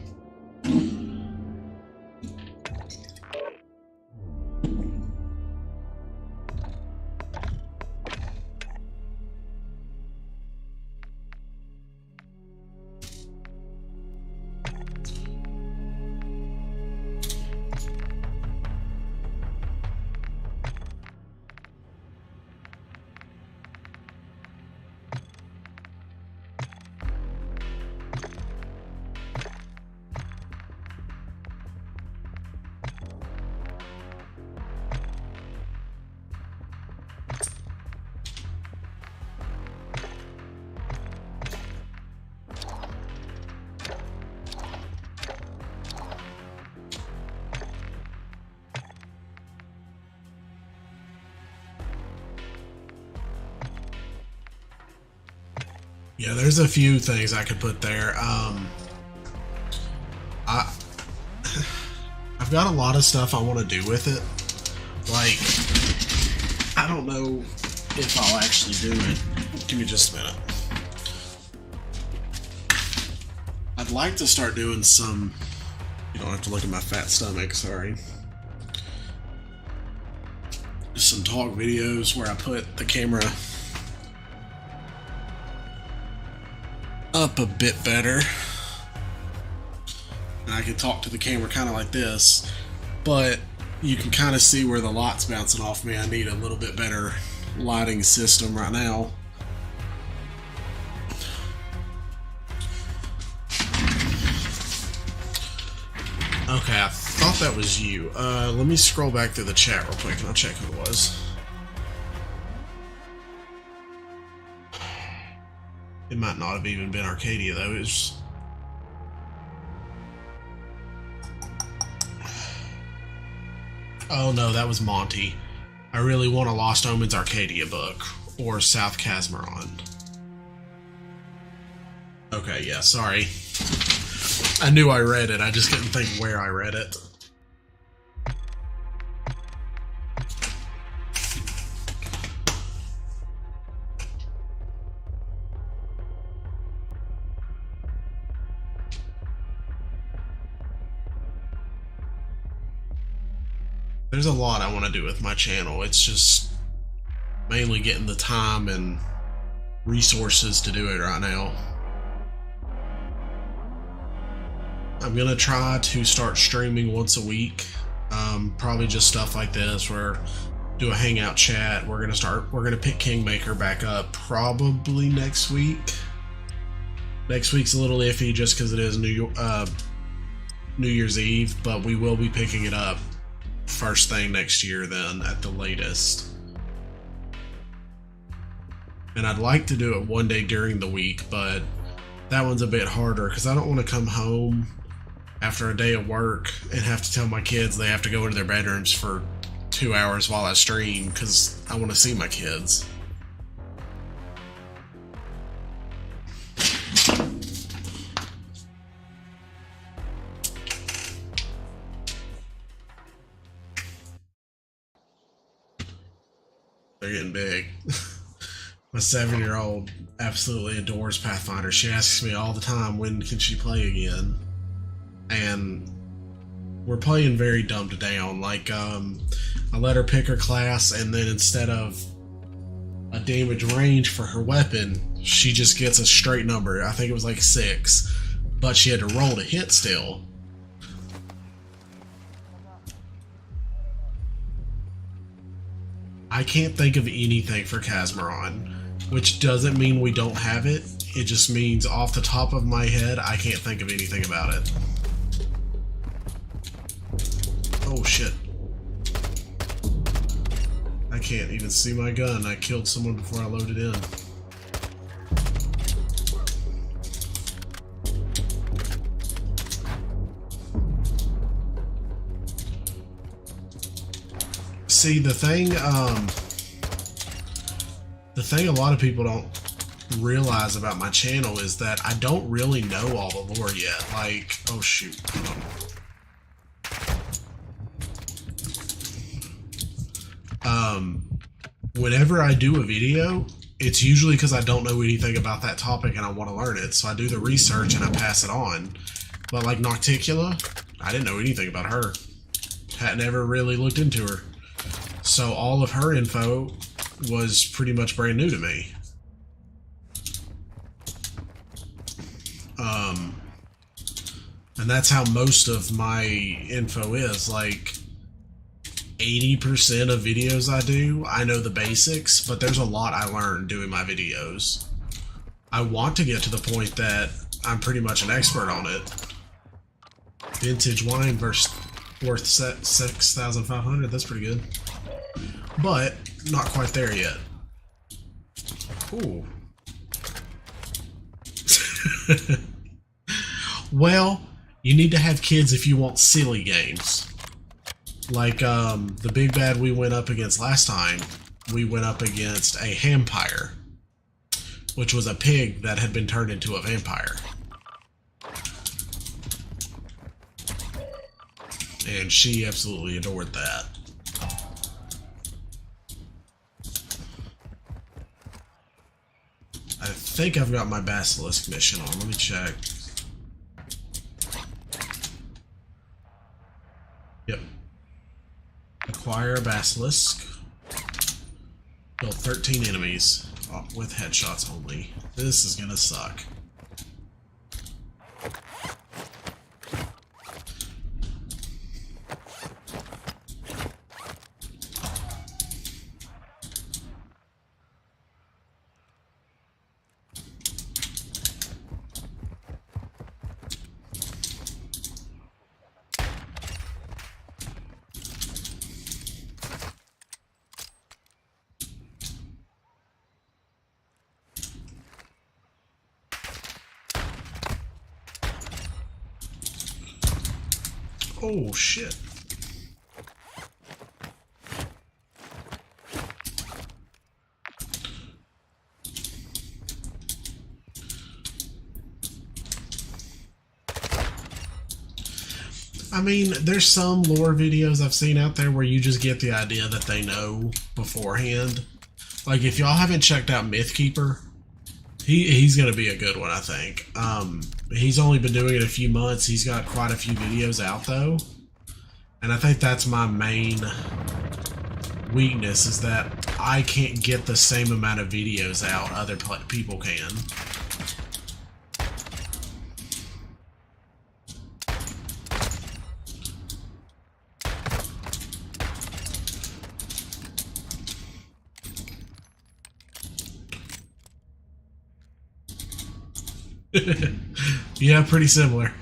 Yeah, there's a few things I could put there. I've got a lot of stuff I want to do with it. Like, I don't know if I'll actually do it. Give me just a minute. I'd like to start doing some... You don't have to look at my fat stomach, sorry. Some talk videos where I put the camera up a bit better, and I can talk to the camera kind of like this, but you can kind of see where the light's bouncing off me. I need a little bit better lighting system right now. Okay, I thought that was you. Let me scroll back through the chat real quick and I'll check who it was. It might not have even been Arcadia, though. It was... Oh, no, that was Monty. I really want a Lost Omens Arcadia book. Or South Casmaron. Okay, yeah, sorry. I knew I read it, I just couldn't think where I read it. There's a lot I want to do with my channel. It's just mainly getting the time and resources to do it right now. I'm gonna try to start streaming once a week. Probably just stuff like this, where do a hangout chat. We're gonna pick Kingmaker back up probably next week. Next week's a little iffy just because it is New Year's Eve, but we will be picking it up first thing next year then at the latest. And I'd like to do it one day during the week, but That one's a bit harder because I don't want to come home after a day of work and have to tell my kids they have to go into their bedrooms for 2 hours while I stream because I want to see my kids. They're getting big. My 7-year-old absolutely adores Pathfinder. She asks me all the time, when can she play again? And we're playing very dumbed down. Like, I let her pick her class, and then instead of a damage range for her weapon, she just gets a straight number. I think it was like 6, but she had to roll to hit still. I can't think of anything for Casmaron, which doesn't mean we don't have it. It just means off the top of my head, I can't think of anything about it. Oh shit. I can't even see my gun. I killed someone before I loaded in. See, the thing a lot of people don't realize about my channel is that I don't really know all the lore yet. Like, oh shoot, hold on. Whenever I do a video, it's usually because I don't know anything about that topic and I want to learn it. So I do the research and I pass it on. But like Nocticula, I didn't know anything about her. Had never really looked into her. So all of her info was pretty much brand new to me. And that's how most of my info is. Like 80% of videos I do, I know the basics, but there's a lot I learned doing my videos. I want to get to the point that I'm pretty much an expert on it. Vintage wine versus worth 6,500, that's pretty good. But not quite there yet. Ooh. Well, you need to have kids if you want silly games. Like the big bad we went up against last time, we went up against a vampire, which was a pig that had been turned into a vampire. And she absolutely adored that. I think I've got my Basilisk mission on. Let me check. Yep. Acquire a Basilisk. Kill 13 enemies with headshots only. This is gonna suck. Oh shit. I mean, there's some lore videos I've seen out there where you just get the idea that they know beforehand. Like, if y'all haven't checked out Mythkeeper, he's going to be a good one, I think. He's only been doing it a few months. He's got quite a few videos out, though. And I think that's my main weakness, is that I can't get the same amount of videos out other people can. Yeah, pretty similar.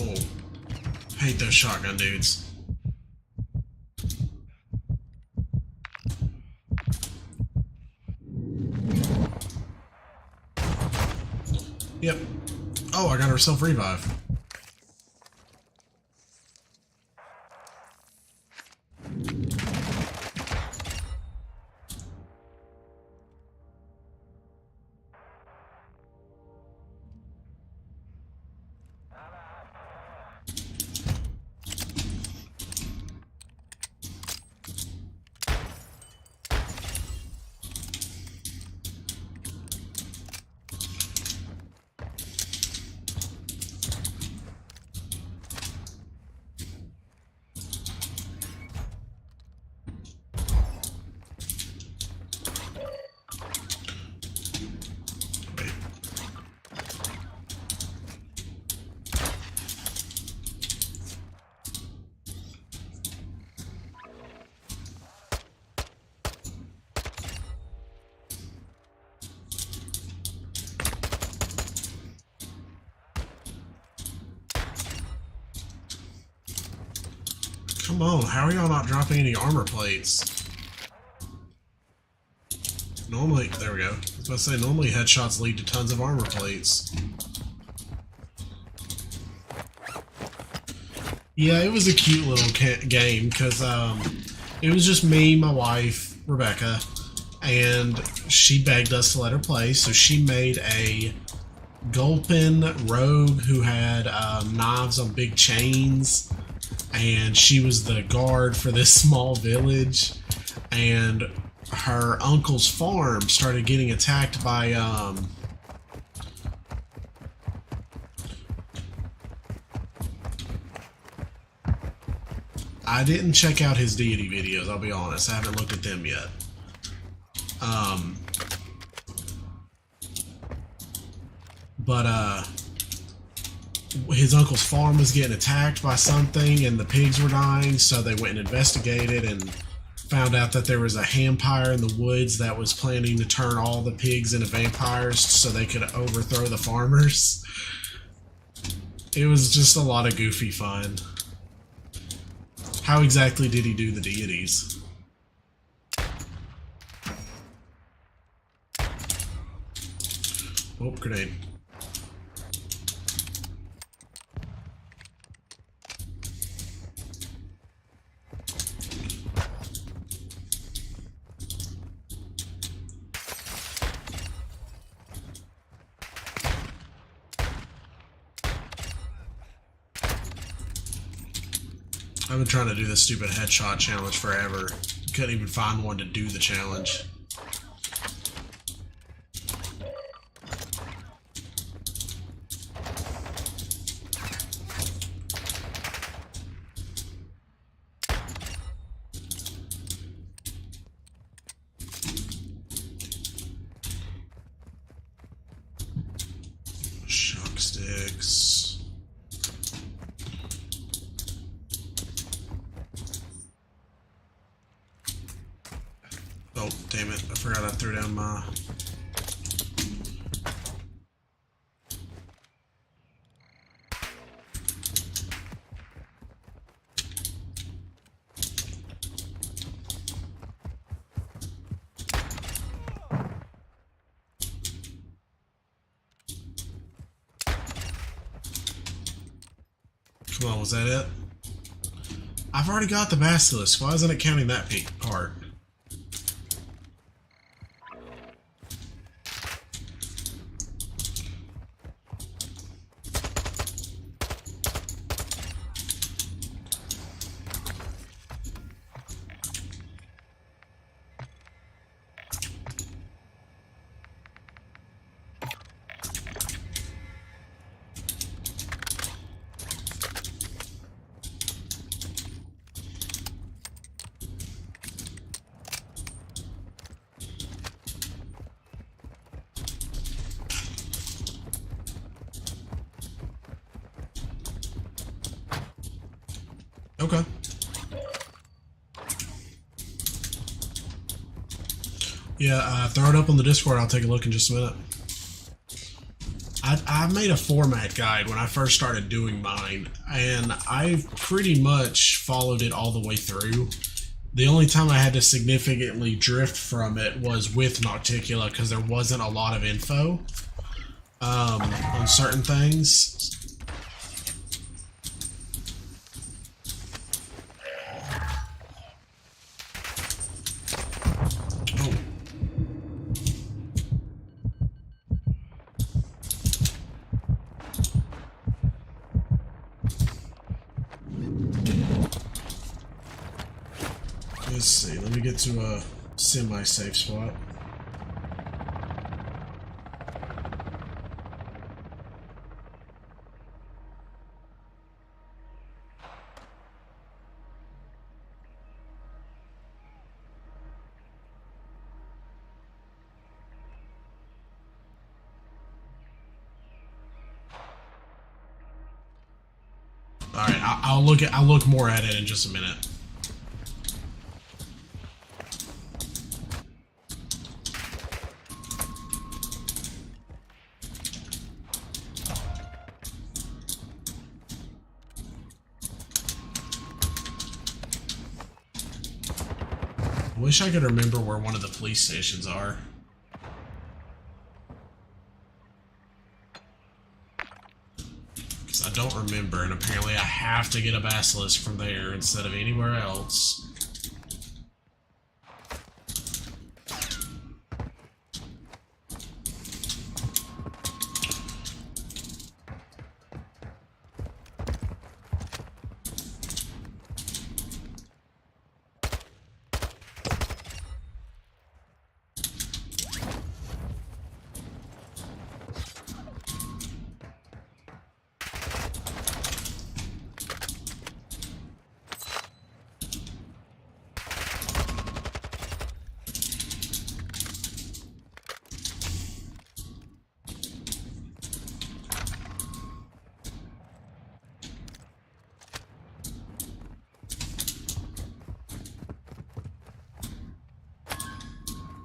Oh, hate those shotgun dudes. Yep. Oh, I got herself revive. Come on, how are y'all not dropping any armor plates? Normally, there we go. I was about to say, normally headshots lead to tons of armor plates. Yeah, it was a cute little game, because it was just me, my wife, Rebecca, and she begged us to let her play, so she made a Gulpin rogue who had knives on big chains, and she was the guard for this small village, and her uncle's farm started getting attacked by I didn't check out his deity videos, I'll be honest. I haven't looked at them yet. But his uncle's farm was getting attacked by something and the pigs were dying, so they went and investigated and found out that there was a vampire in the woods that was planning to turn all the pigs into vampires so they could overthrow the farmers. It was just a lot of goofy fun. How exactly did he do the deities? Oh, grenade. I've been trying to do this stupid headshot challenge forever. Couldn't even find one to do the challenge. Shock sticks. Oh, damn it. I forgot I threw down my... Come on, was that it? I've already got the basilisk. Why isn't it counting that part? Okay. Yeah, throw it up on the Discord. I'll take a look in just a minute. I made a format guide when I first started doing mine, and I pretty much followed it all the way through. The only time I had to significantly drift from it was with Nocticula because there wasn't a lot of info on certain things. Oh. Let's see, let me get to a semi-safe spot. All right, I'll look more at it in just a minute. I wish I could remember where one of the police stations are. Because I don't remember, and apparently I have to get a basilisk from there instead of anywhere else.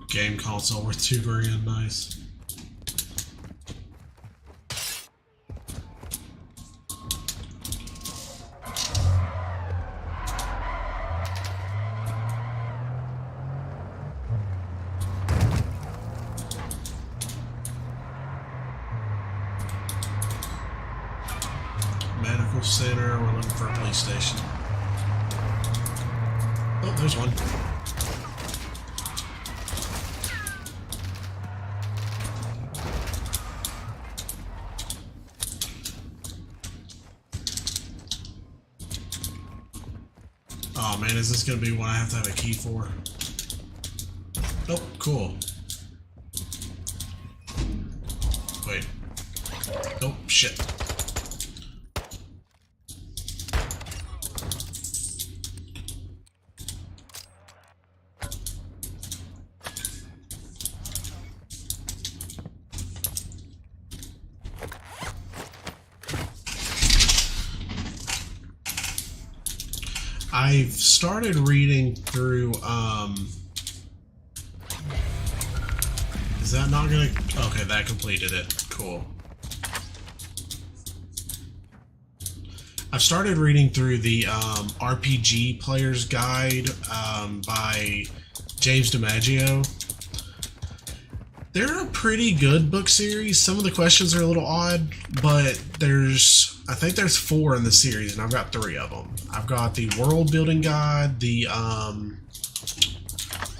Game console worth $2 grand, nice. Medical center, we're looking for a police station. Oh, there's one. Oh man, is this gonna be one I have to have a key for? Oh, cool. Wait. Oh, shit. I've started reading through, is that not gonna, okay, that completed it, cool. I've started reading through the, RPG Player's Guide, by James DiMaggio. They're a pretty good book series. Some of the questions are a little odd, but I think there's 4 in the series, and I've got 3 of them. I've got the World Building Guide, the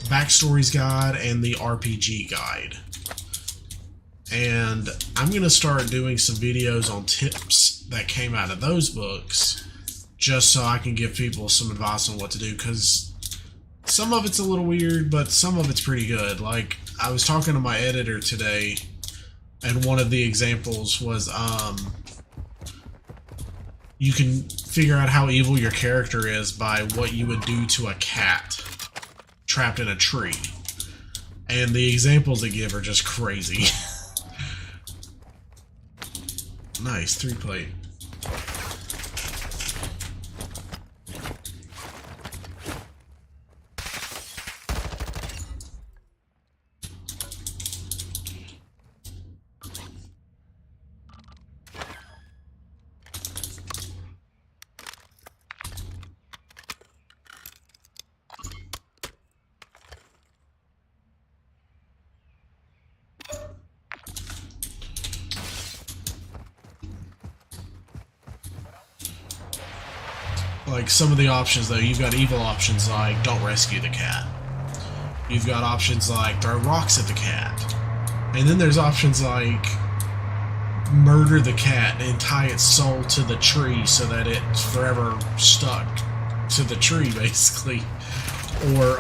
Backstories Guide, and the RPG Guide. And I'm going to start doing some videos on tips that came out of those books, just so I can give people some advice on what to do, because some of it's a little weird, but some of it's pretty good. Like, I was talking to my editor today, and one of the examples was, you can figure out how evil your character is by what you would do to a cat trapped in a tree. And the examples they give are just crazy. Nice, 3 plate. Like some of the options though, you've got evil options like don't rescue the cat. You've got options like throw rocks at the cat. And then there's options like murder the cat and tie its soul to the tree so that it's forever stuck to the tree, basically. Or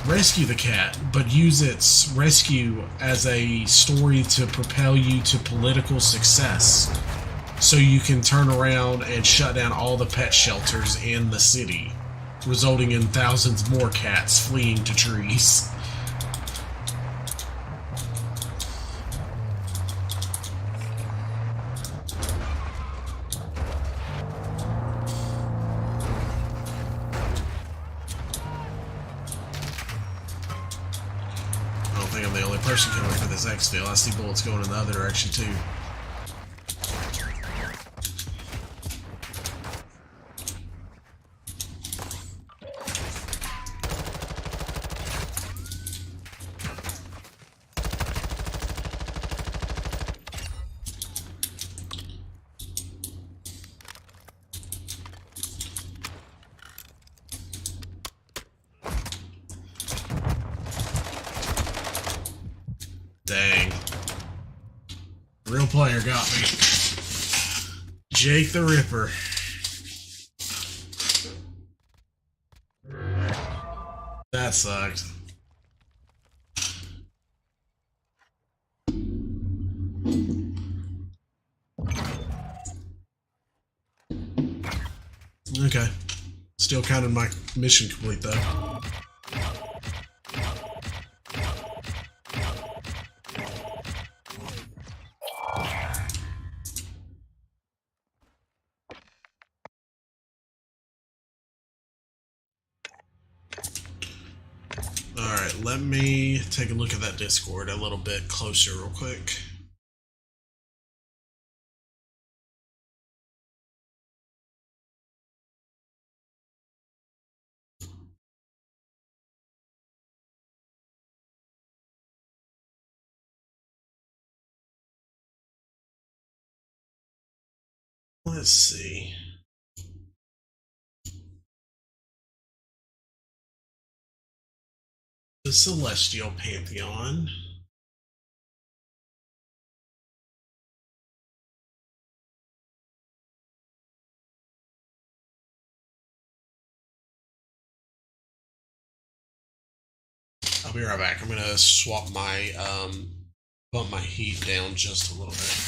rescue the cat, but use its rescue as a story to propel you to political success. So you can turn around and shut down all the pet shelters in the city, resulting in thousands more cats fleeing to trees. I don't think I'm the only person coming for this exfil. I see bullets going in the other direction too. Dang. Real player got me. Jake the Ripper. That sucked. Okay. Still counted my mission complete though. Alright, let me take a look at that Discord a little bit closer real quick. Let's see. The Celestial Pantheon. I'll be right back. I'm gonna swap my bump my heat down just a little bit.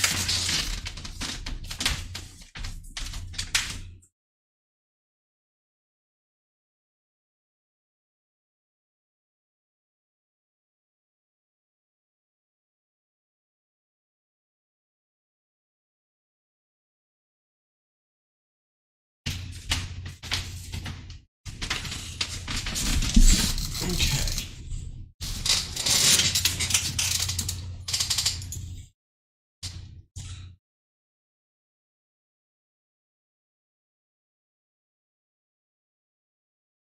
Okay.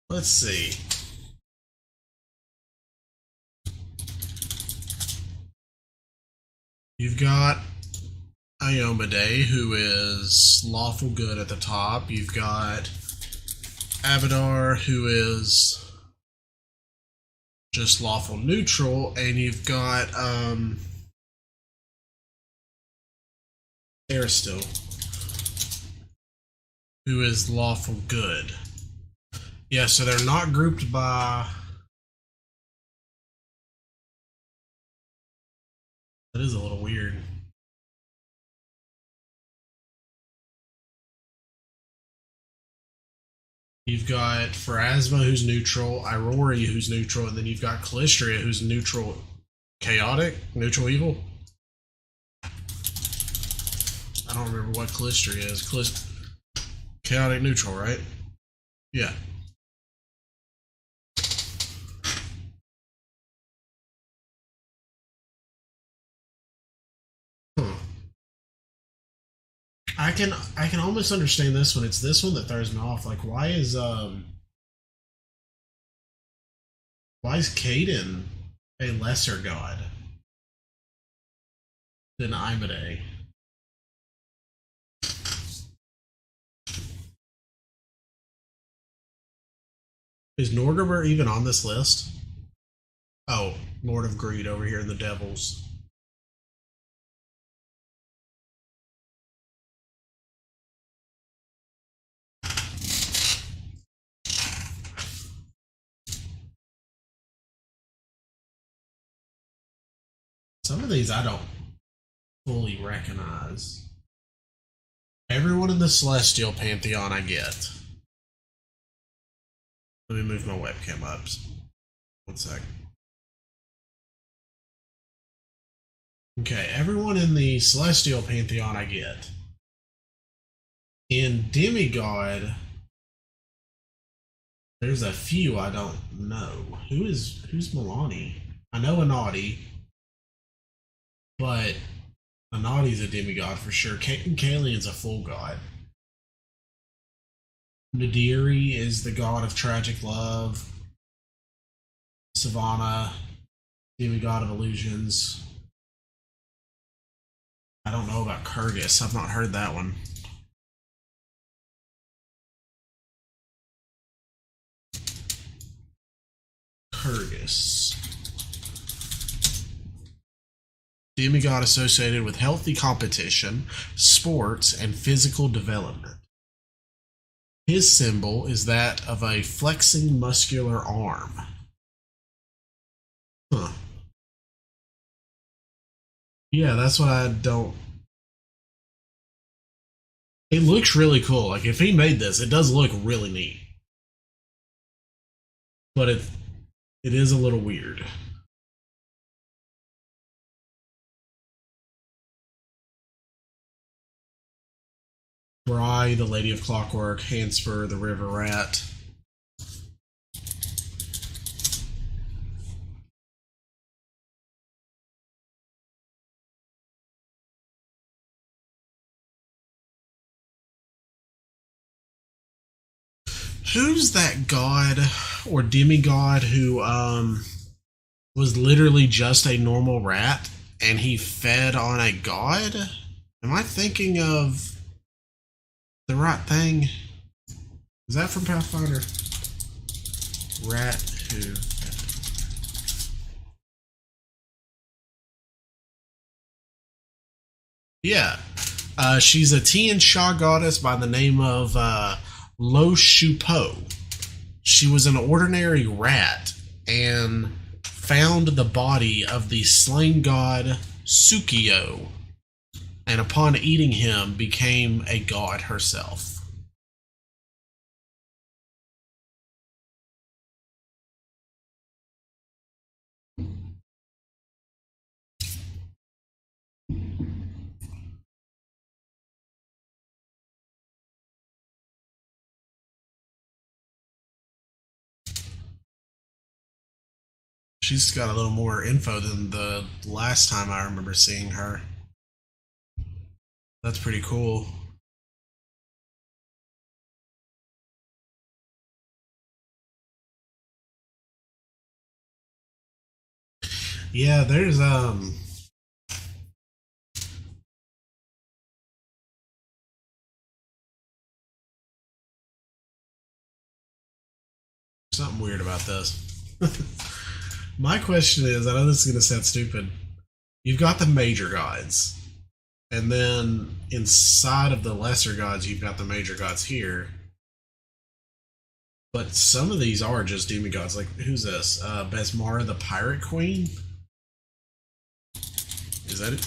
Let's see. You've got Iomade, who is lawful good at the top. You've got Abadar, who is just lawful neutral, and you've got Aristil, who is lawful good. Yeah, so they're not grouped by... That is a little weird. You've got Pharasma, who's neutral, Irori, who's neutral, and then you've got Callistria, who's neutral chaotic, neutral evil. I don't remember what Callistria is. Chaotic neutral, right? Yeah. I can almost understand this one. It's this one that throws me off. Like, why is Caden a lesser god than Imade? Is Norgrimmar even on this list? Oh, Lord of Greed over here in the Devils. Some of these I don't fully recognize. Everyone in the Celestial Pantheon I get. Let me move my webcam up. 1 sec. Okay, everyone in the Celestial Pantheon I get. In Demigod, there's a few I don't know. Who's Milani? I know Anati, but Anati's a demigod for sure. Kalian's a full god. Nadiri is the god of tragic love. Savannah, demigod of illusions. I don't know about Kurgus. I've not heard that one. Kurgus. Demigod associated with healthy competition, sports, and physical development. His symbol is that of a flexing muscular arm. Huh. Yeah, that's what I don't... It looks really cool. Like, if he made this, it does look really neat. But it is a little weird. Bry, the Lady of Clockwork, Hanspur, the River Rat. Who's that god or demigod who was literally just a normal rat and he fed on a god? Am I thinking of the right thing? Is that from Pathfinder? Rat who... Yeah. She's a Tian Sha goddess by the name of Lo Shupo. She was an ordinary rat and found the body of the slain god Sukio, and upon eating him became a god herself. She's got a little more info than the last time I remember seeing her. That's pretty cool. Yeah, there's something weird about this. My question is, I know this is going to sound stupid. You've got the major gods, and then inside of the lesser gods, you've got the major gods here. But some of these are just demigods. Like, who's this? Besmara the Pirate Queen? Is that it?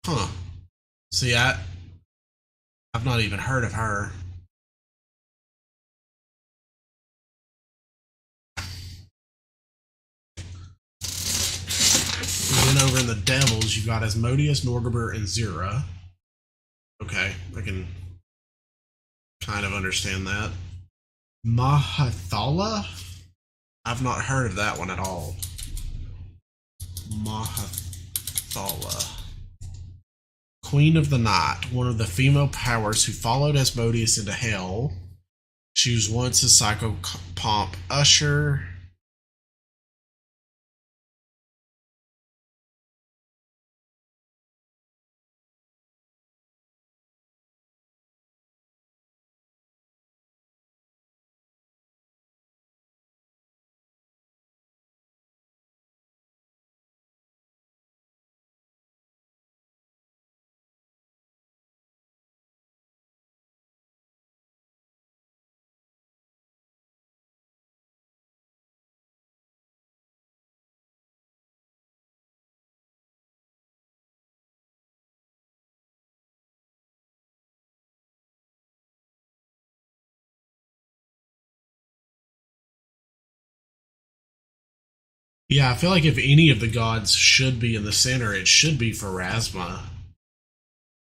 Huh. See, I've not even heard of her. And then over in the Devils, you've got Asmodeus, Norgrimmar, and Zira. Okay, I can kind of understand that. Mahathala? I've not heard of that one at all. Mahathala. Queen of the Night, one of the female powers who followed Asmodeus into hell. She was once a psychopomp usher. Yeah, I feel like if any of the gods should be in the center, it should be Pharasma.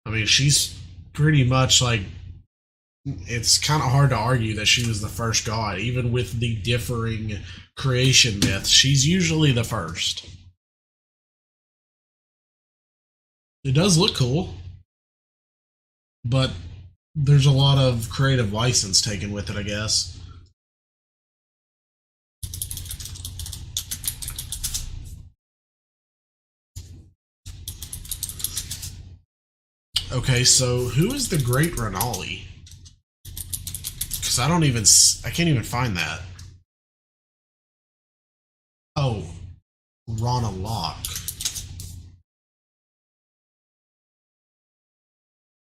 I mean, she's pretty much like, it's kind of hard to argue that she was the first god, even with the differing creation myths. She's usually the first. It does look cool, but there's a lot of creative license taken with it, I guess. Okay, so who is the Great Renali? Because I can't even find that. Oh, Rana Locke.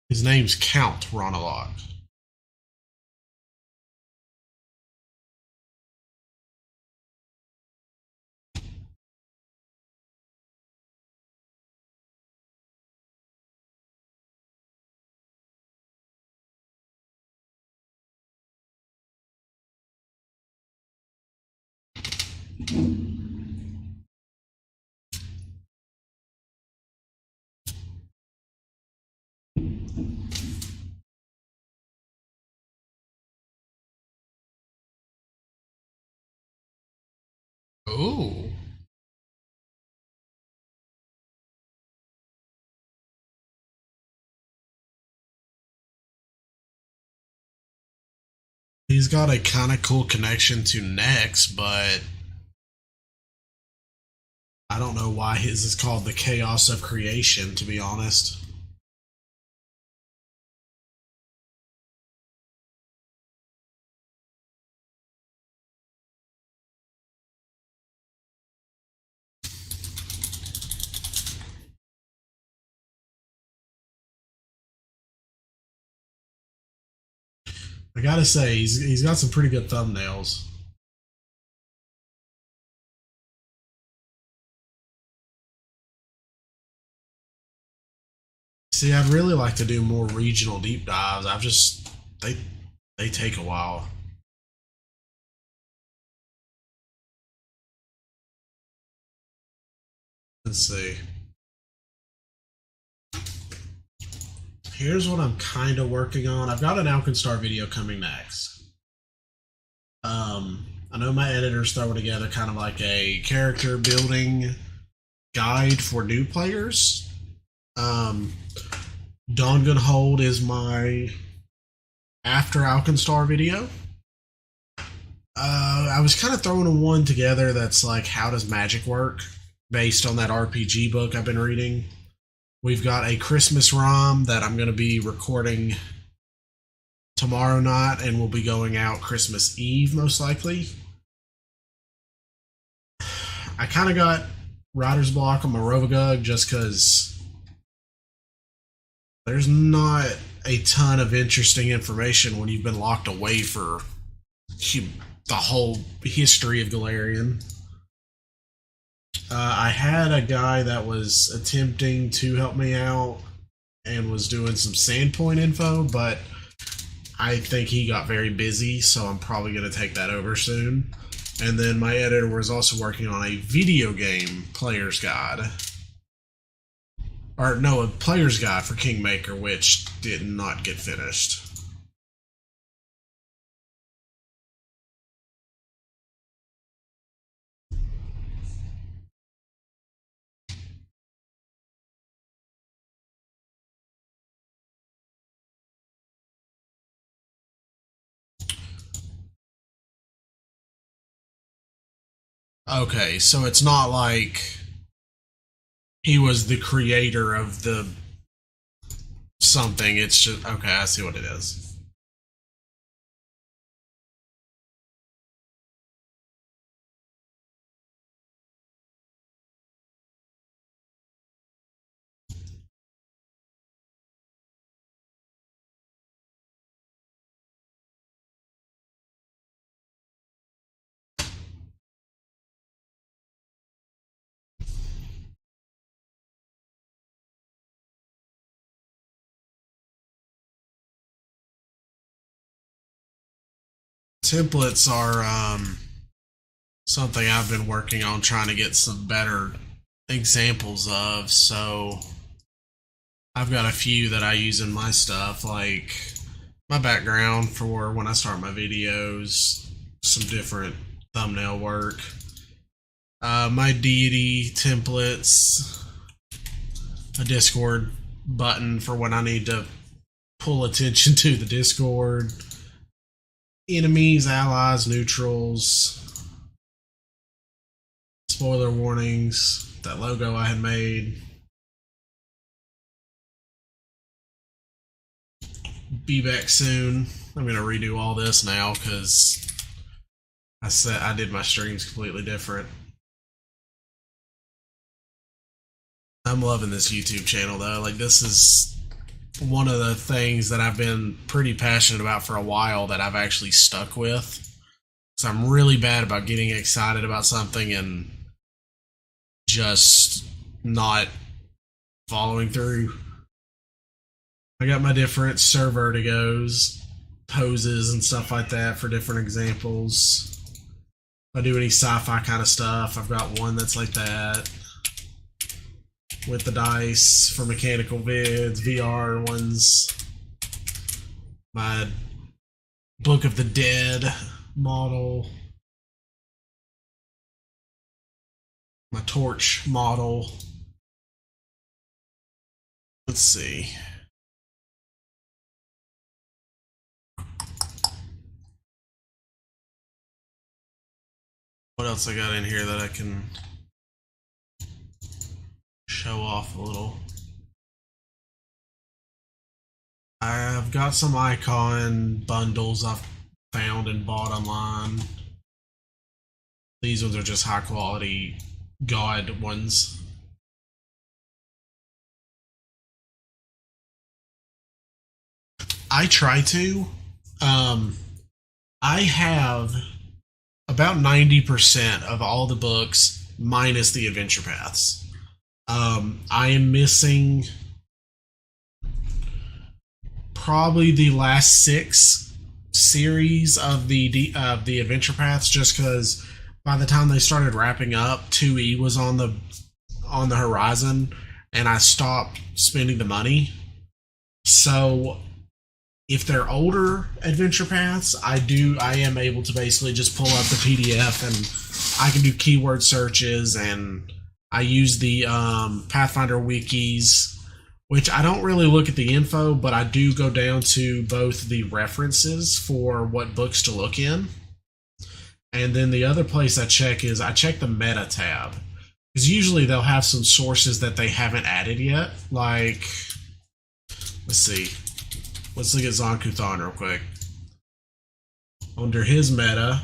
His name's Count Rana Locke. Oh. He's got a kind of cool connection to Nex, but I don't know why his is called the Chaos of Creation, to be honest. I gotta say, he's got some pretty good thumbnails. See, I'd really like to do more regional deep dives. They they take a while. Let's see. Here's what I'm kind of working on. I've got an Alkenstar video coming next. I know my editor's throwing together kind of like a character building guide for new players. Dawn Hold is my after Alkenstar video. I was kind of throwing one together that's like, how does magic work? Based on that RPG book I've been reading. We've got a Christmas ROM that I'm going to be recording tomorrow night and will be going out Christmas Eve, most likely. I kind of got writer's block on my Rovagug just because there's not a ton of interesting information when you've been locked away for the whole history of Galarian. I had a guy that was attempting to help me out and was doing some Sandpoint info, but I think he got very busy, so I'm probably going to take that over soon. And then my editor was also working on a video game player's guide. Or, no, a player's guide for Kingmaker, which did not get finished. Okay, so it's not like he was the creator of the something. It's just, okay, I see what it is. Templates are something I've been working on trying to get some better examples of. So I've got a few that I use in my stuff, like my background for when I start my videos, some different thumbnail work, my deity templates, a Discord button for when I need to pull attention to the Discord, enemies, allies, neutrals, spoiler warnings, that logo I had made, be back soon. I'm gonna redo all this now because I did my streams completely different. I'm loving this YouTube channel though. Like, this is one of the things that I've been pretty passionate about for a while that I've actually stuck with. So I'm really bad about getting excited about something and just not following through. I got my different Sir Vertigos, poses and stuff like that for different examples. If I do any sci-fi kind of stuff, I've got one that's like that. With the dice for mechanical vids, VR ones. My Book of the Dead model. My torch model. Let's see. What else I got in here that I can show off a little? I've got some icon bundles I've found and bought online. These ones are just high quality god ones. I try to. I have about 90% of all the books minus the adventure paths. I am missing probably the last 6 series of the adventure paths, just because by the time they started wrapping up, 2E was on the horizon, and I stopped spending the money. So if they're older adventure paths, I am able to basically just pull up the PDF and I can do keyword searches, and I use the Pathfinder wikis, which I don't really look at the info, but I do go down to both the references for what books to look in. And then the other place I check the meta tab, because usually they'll have some sources that they haven't added yet. Like, let's see. Let's look at Zon-Kuthon real quick. Under his meta,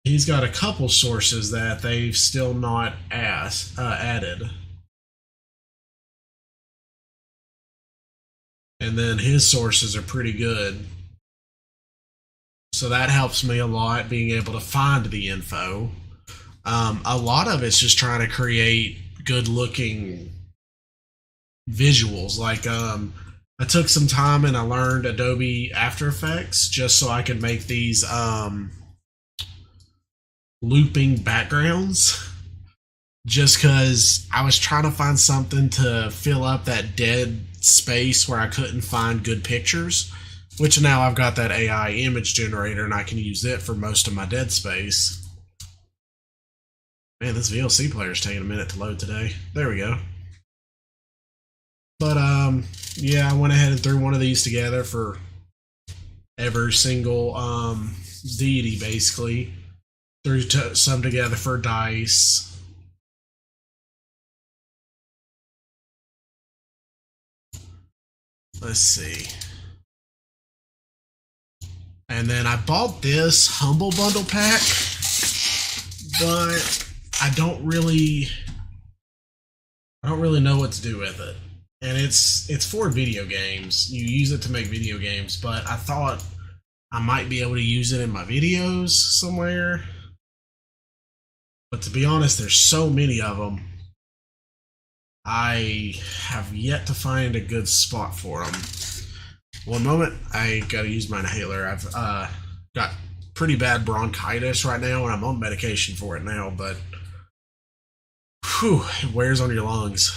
he's got a couple sources that they've still not added. And then his sources are pretty good. So that helps me a lot, being able to find the info. A lot of it's just trying to create good looking visuals. Like, I took some time and I learned Adobe After Effects just so I could make these looping backgrounds, just because I was trying to find something to fill up that dead space where I couldn't find good pictures, which now I've got that AI image generator and I can use it for most of my dead space. Man, this VLC player is taking a minute to load today. There we go. But yeah, I went ahead and threw one of these together for every single deity, basically. Threw some together for dice. Let's see. And then I bought this Humble Bundle pack, but I don't really know what to do with it. And it's for video games. You use it to make video games, but I thought I might be able to use it in my videos somewhere. But to be honest, there's so many of them. I have yet to find a good spot for them. One moment, I gotta use my inhaler. I've got pretty bad bronchitis right now, and I'm on medication for it now, but whew, it wears on your lungs.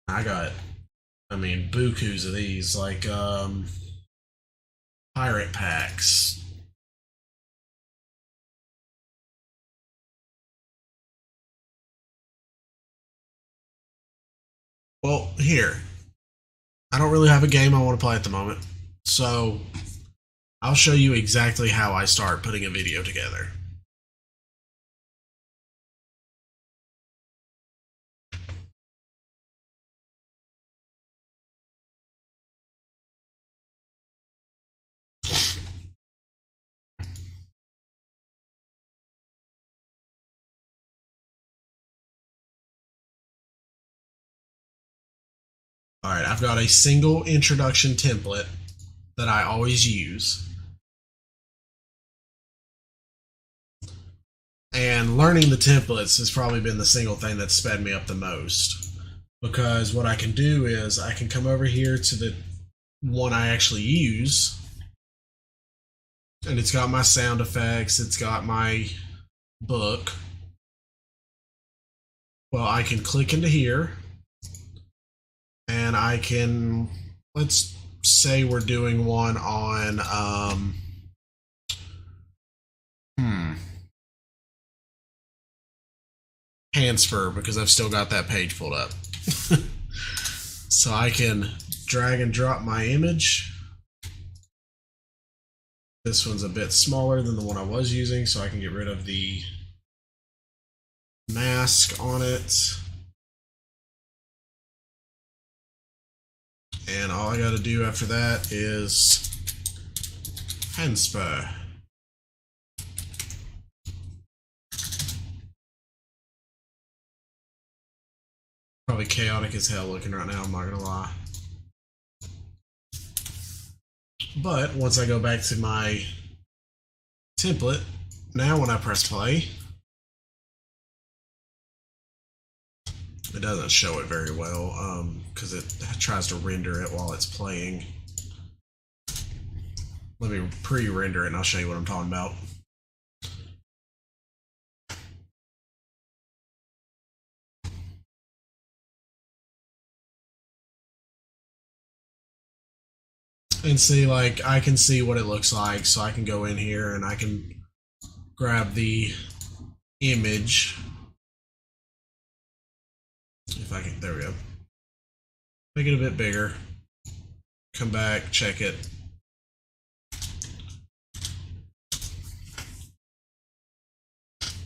I got, I mean, bukus of these, like, pirate packs. Well, here. I don't really have a game I want to play at the moment, so I'll show you exactly how I start putting a video together. Alright, I've got a single introduction template that I always use. And learning the templates has probably been the single thing that's sped me up the most. Because what I can do is I can come over here to the one I actually use. And it's got my sound effects, it's got my book. Well, I can click into here. And I can, let's say we're doing one on, Hansfur, because I've still got that page pulled up. So I can drag and drop my image. This one's a bit smaller than the one I was using, so I can get rid of the mask on it. And all I got to do after that is Hansfur. Probably chaotic as hell looking right now, I'm not gonna lie. But once I go back to my template, now when I press play, it doesn't show it very well because it tries to render it while it's playing. Let me pre-render it and I'll show you what I'm talking about. And see, like, I can see what it looks like, so I can go in here and I can grab the image. If I can, there we go. Make it a bit bigger. Come back, check it.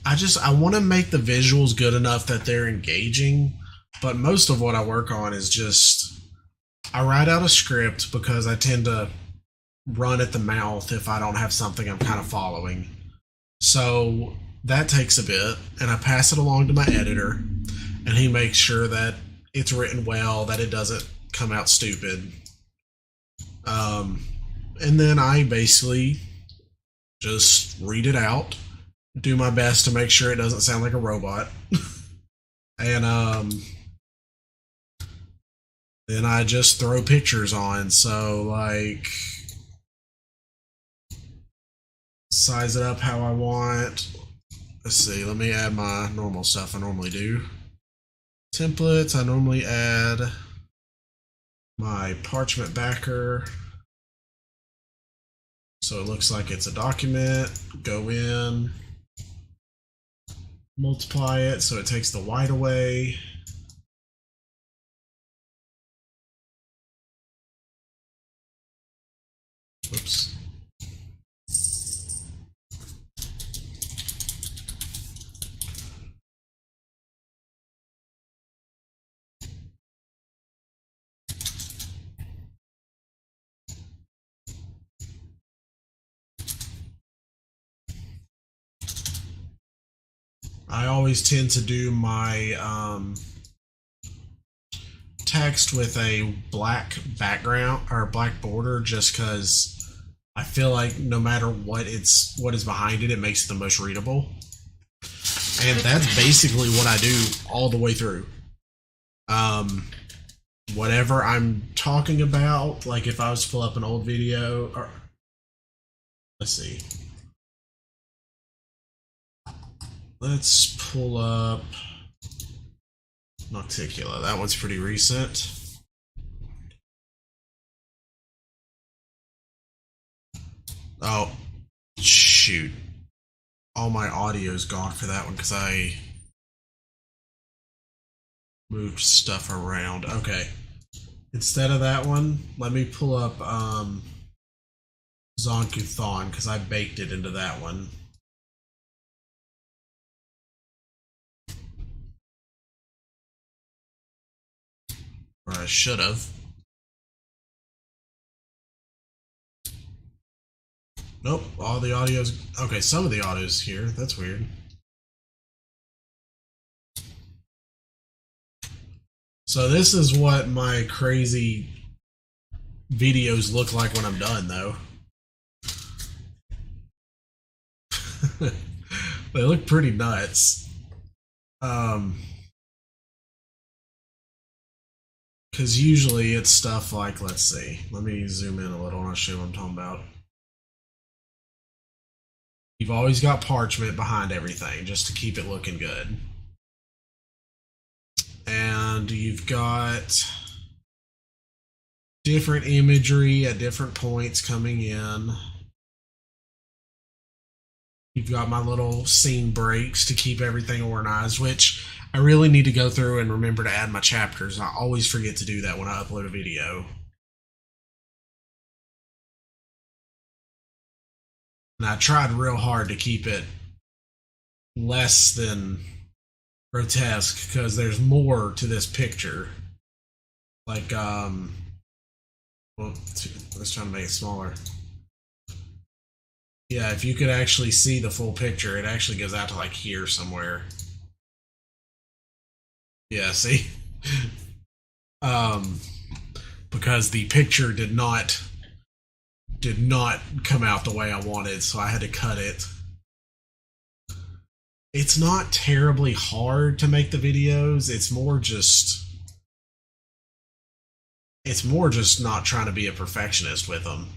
I want to make the visuals good enough that they're engaging, but most of what I work on is just, I write out a script because I tend to run at the mouth if I don't have something I'm kind of following. So that takes a bit, and I pass it along to my editor, and he makes sure that it's written well, that it doesn't come out stupid. And then I basically just read it out, do my best to make sure it doesn't sound like a robot. And then I just throw pictures on. So, like, size it up how I want. Let's see, let me add my normal stuff I normally do. Templates, I normally add my parchment backer. So it looks like it's a document. Go in, multiply it so it takes the white away. Oops. I always tend to do my text with a black background or black border just because I feel like no matter what is behind it, it makes it the most readable. And that's basically what I do all the way through. Whatever I'm talking about, like if I was to pull up an old video, or let's see. Let's pull up Nocticula. That one's pretty recent. Oh, shoot. All my audio's gone for that one because I moved stuff around. Okay. Instead of that one, let me pull up Zonkuthon because I baked it into that one. Or I should have. Nope, all the audio's... Okay, some of the audio's here. That's weird. So this is what my crazy videos look like when I'm done, though. They look pretty nuts. Because usually it's stuff like, let's see. Let me zoom in a little and I'll show you what I'm talking about. You've always got parchment behind everything just to keep it looking good. And you've got different imagery at different points coming in. You've got my little scene breaks to keep everything organized, which I really need to go through and remember to add my chapters. I always forget to do that when I upload a video. And I tried real hard to keep it less than grotesque because there's more to this picture. Like, well, let's try to make it smaller. Yeah, if you could actually see the full picture, it actually goes out to like here somewhere. Yeah, see? Because the picture did not come out the way I wanted, so I had to cut it. It's not terribly hard to make the videos. It's more just not trying to be a perfectionist with them.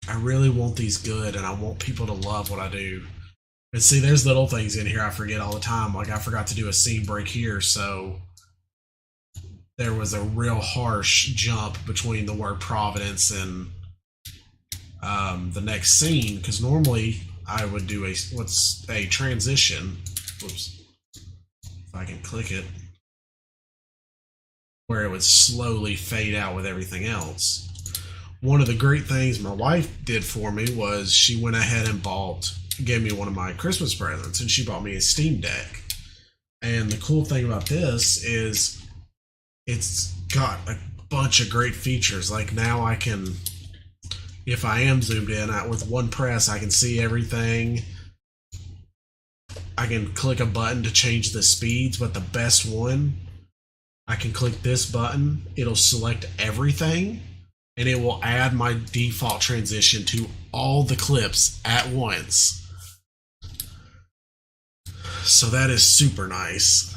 I really want these good, and I want people to love what I do. And see, there's little things in here I forget all the time. Like I forgot to do a scene break here, so there was a real harsh jump between the word Providence and the next scene, because normally I would do a transition. Whoops. If I can click it. Where it would slowly fade out with everything else. One of the great things my wife did for me was she went ahead and gave me one of my Christmas presents, and she bought me a Steam Deck. And the cool thing about this is it's got a bunch of great features. Like now I can, if I am zoomed in, with one press I can see everything. I can click a button to change the speeds, but the best one, I can click this button, it'll select everything, and it will add my default transition to all the clips at once. So that is super nice.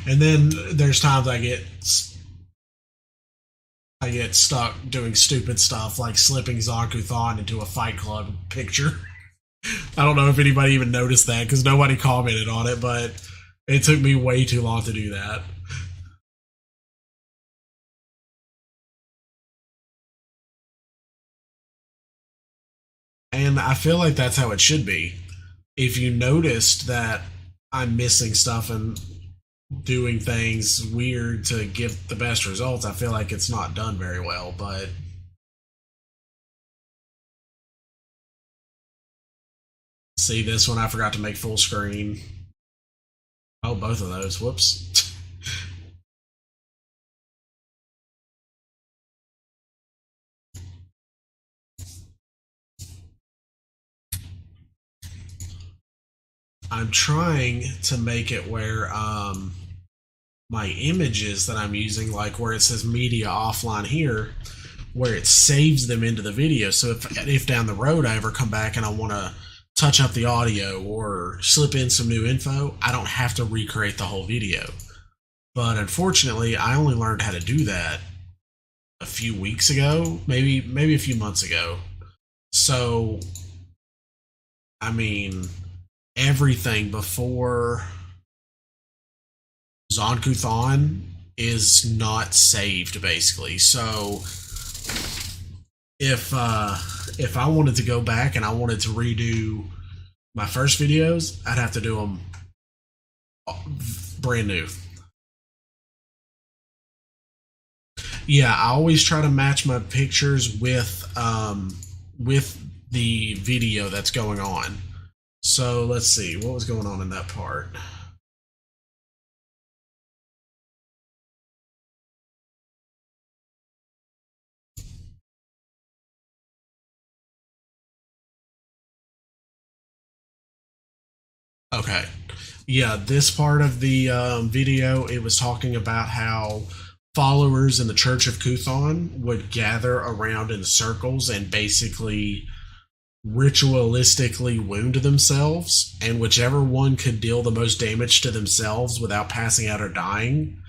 And then there's times I get stuck doing stupid stuff like slipping Zonkuthon into a Fight Club picture. I don't know if anybody even noticed that because nobody commented on it, but it took me way too long to do that. And I feel like that's how it should be. If you noticed that I'm missing stuff and doing things weird to get the best results, I feel like it's not done very well, but see, this one I forgot to make full screen. Oh, both of those. Whoops. I'm trying to make it where my images that I'm using, like where it says media offline here, where it saves them into the video. So if down the road I ever come back and I want to touch up the audio or slip in some new info, I don't have to recreate the whole video. But unfortunately, I only learned how to do that a few weeks ago, maybe a few months ago. So, I mean, everything before Zonkuthon is not saved, basically. So, if I wanted to go back and I wanted to redo my first videos, I'd have to do them brand new. Yeah, I always try to match my pictures with the video that's going on. So let's see what was going on in that part. Okay. Yeah, this part of the video, it was talking about how followers in the Church of Kuthon would gather around in circles and basically ritualistically wound themselves, and whichever one could deal the most damage to themselves without passing out or dying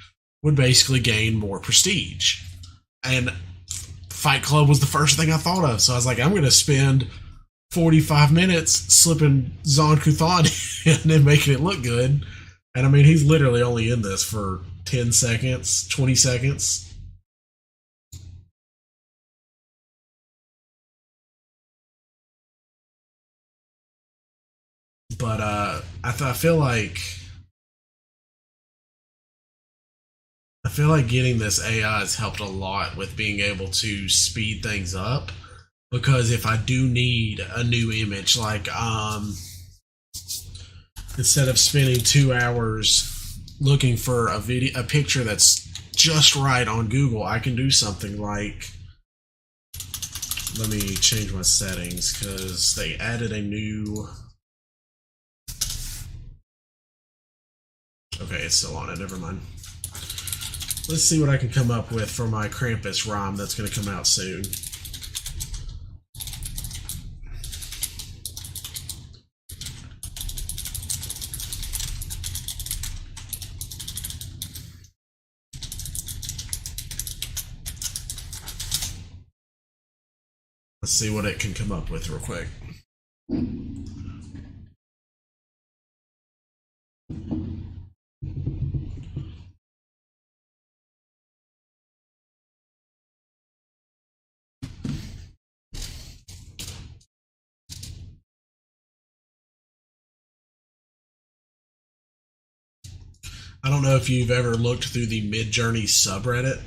would basically gain more prestige. And Fight Club was the first thing I thought of, so I was like, I'm going to spend 45 minutes slipping Zonkuthon in and making it look good. And I mean, he's literally only in this for 10 seconds, 20 seconds. But I feel like getting this AI has helped a lot with being able to speed things up. Because if I do need a new image, like instead of spending 2 hours looking for a picture that's just right on Google, I can do something like, let me change my settings because they added a new. Okay, it's still on it. Never mind. Let's see what I can come up with for my Krampus ROM that's going to come out soon. Let's see what it can come up with real quick. I don't know if you've ever looked through the Midjourney subreddit.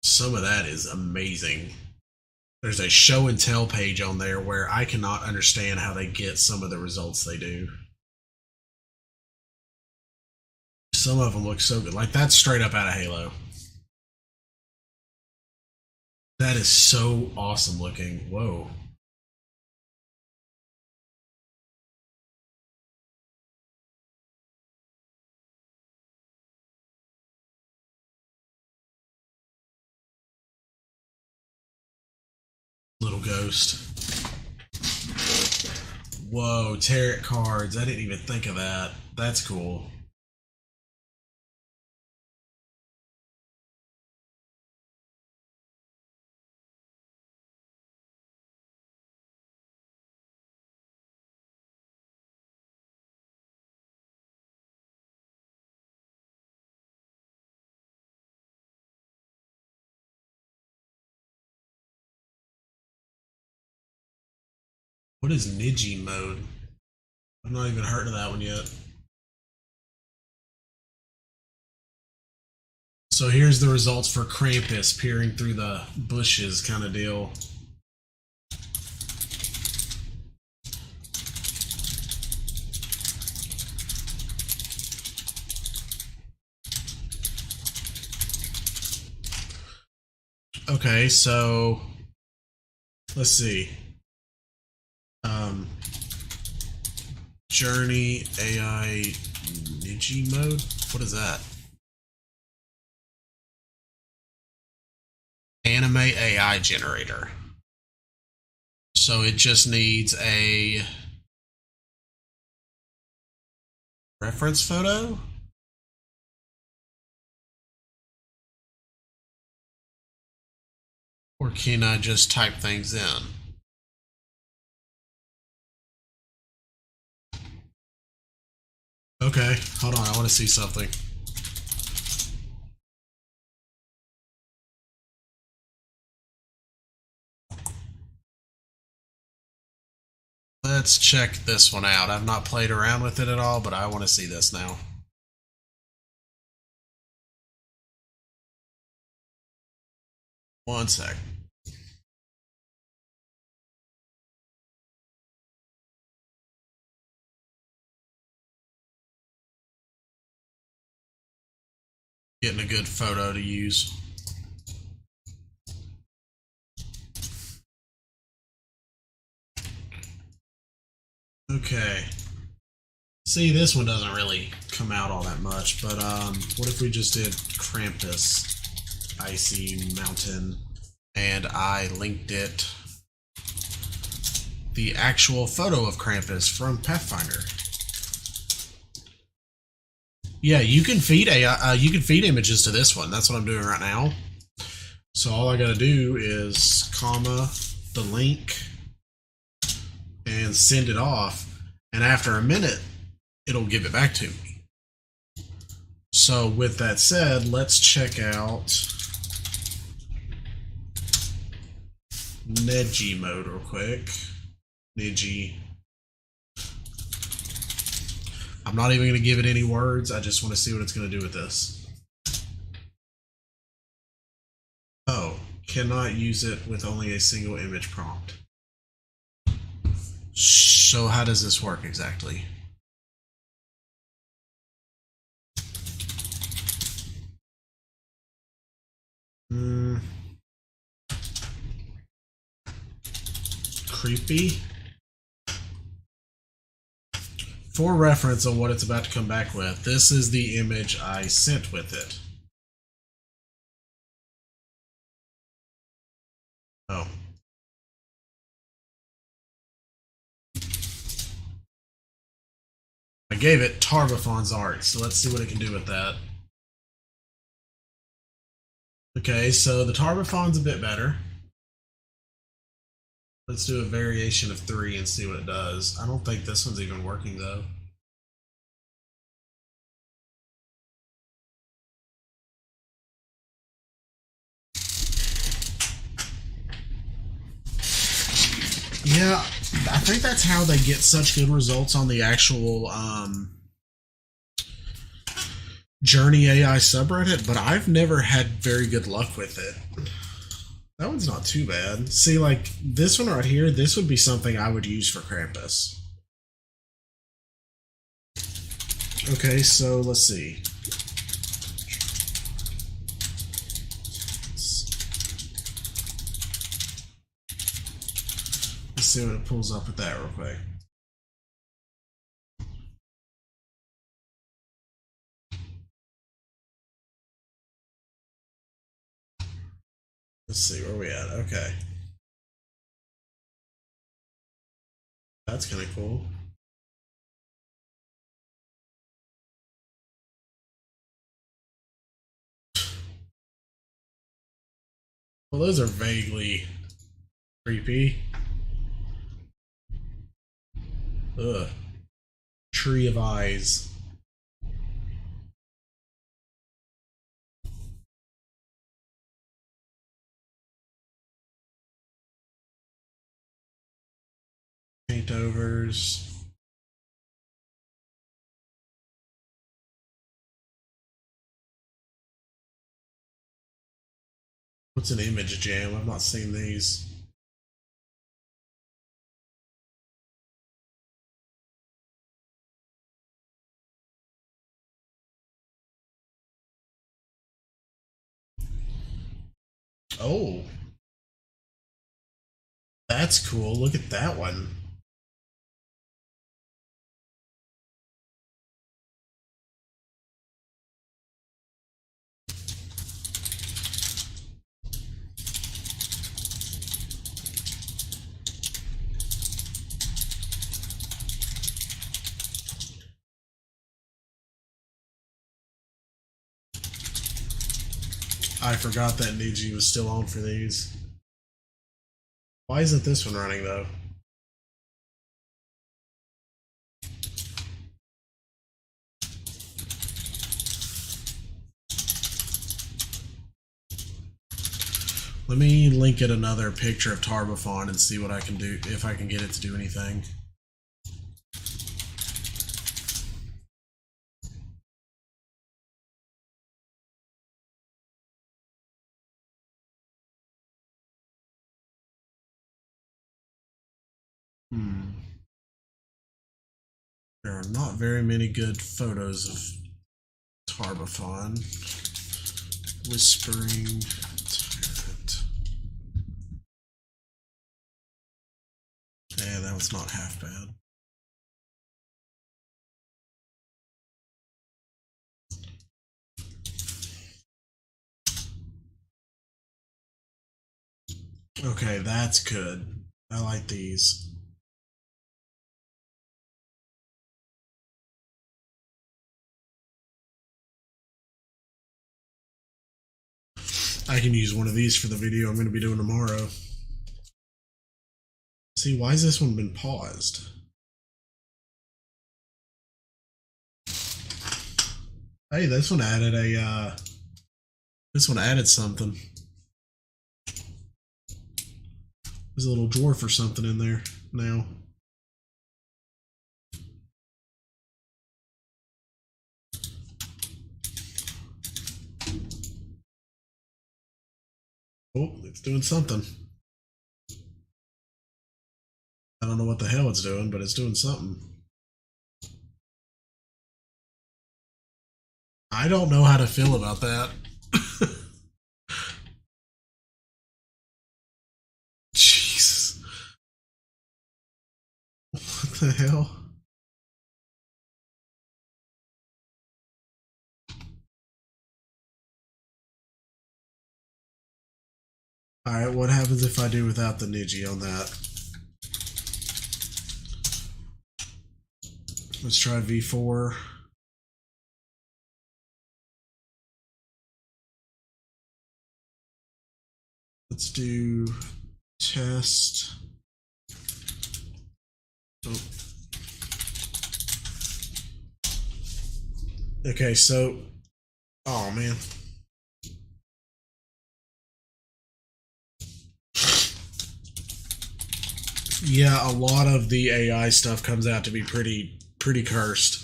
Some of that is amazing. There's a show and tell page on there where I cannot understand how they get some of the results they do. Some of them look so good. Like that's straight up out of Halo. That is so awesome looking. Whoa. Little ghost. Whoa, tarot cards. I didn't even think of that. That's cool. What is Niji mode? I've not even heard of that one yet. So here's the results for Krampus peering through the bushes kind of deal. Okay, so let's see. Journey AI Niji mode? What is that? anime AI generator. So it just needs a reference photo. Or can I just type things in? Okay, hold on, I want to see something. Let's check this one out. I've not played around with it at all, but I want to see this now. One sec. Getting a good photo to use. Okay. See, this one doesn't really come out all that much, but what if we just did Krampus, Icy Mountain, and I linked it, the actual photo of Krampus from Pathfinder. Yeah, you can feed you can feed images to this one. That's what I'm doing right now. So all I got to do is comma the link and send it off, and after a minute, it'll give it back to me. So with that said, let's check out Neji mode real quick. Neji. I'm not even going to give it any words. I just want to see what it's going to do with this. Oh, cannot use it with only a single image prompt. So how does this work exactly? Creepy. For reference on what it's about to come back with, this is the image I sent with it. Oh. I gave it Tarbafon's art, so let's see what it can do with that. Okay, so the Tarbafon's a bit better. Let's do a variation of 3 and see what it does. I don't think this one's even working though. Yeah, I think that's how they get such good results on the actual Journey AI subreddit, but I've never had very good luck with it. That one's not too bad. See, like, this one right here, this would be something I would use for Krampus. Okay, so let's see. Let's see what it pulls up with that real quick. Let's see, where are we at? Okay. That's kind of cool. Well, those are vaguely creepy. Ugh. Tree of Eyes. Paint overs. What's an image jam? I've not seen these. Oh. That's cool. Look at that one. I forgot that Niji was still on for these. Why isn't this one running though? Let me link it another picture of Tarbafon and see what I can do, if I can get it to do anything. There are not very many good photos of Tarbafon. Whispering Tyrant. Yeah, that was not half bad. Okay, that's good. I like these. I can use one of these for the video I'm going to be doing tomorrow. See, why has this one been paused? Hey, this one added something. There's a little dwarf or something in there now. Oh, it's doing something. I don't know what the hell it's doing, but it's doing something. I don't know how to feel about that. Jesus. What the hell? Alright, what happens if I do without the Niji on that? Let's try V4. Let's do test. Oh. Okay, so, oh man. Yeah, a lot of the AI stuff comes out to be pretty cursed.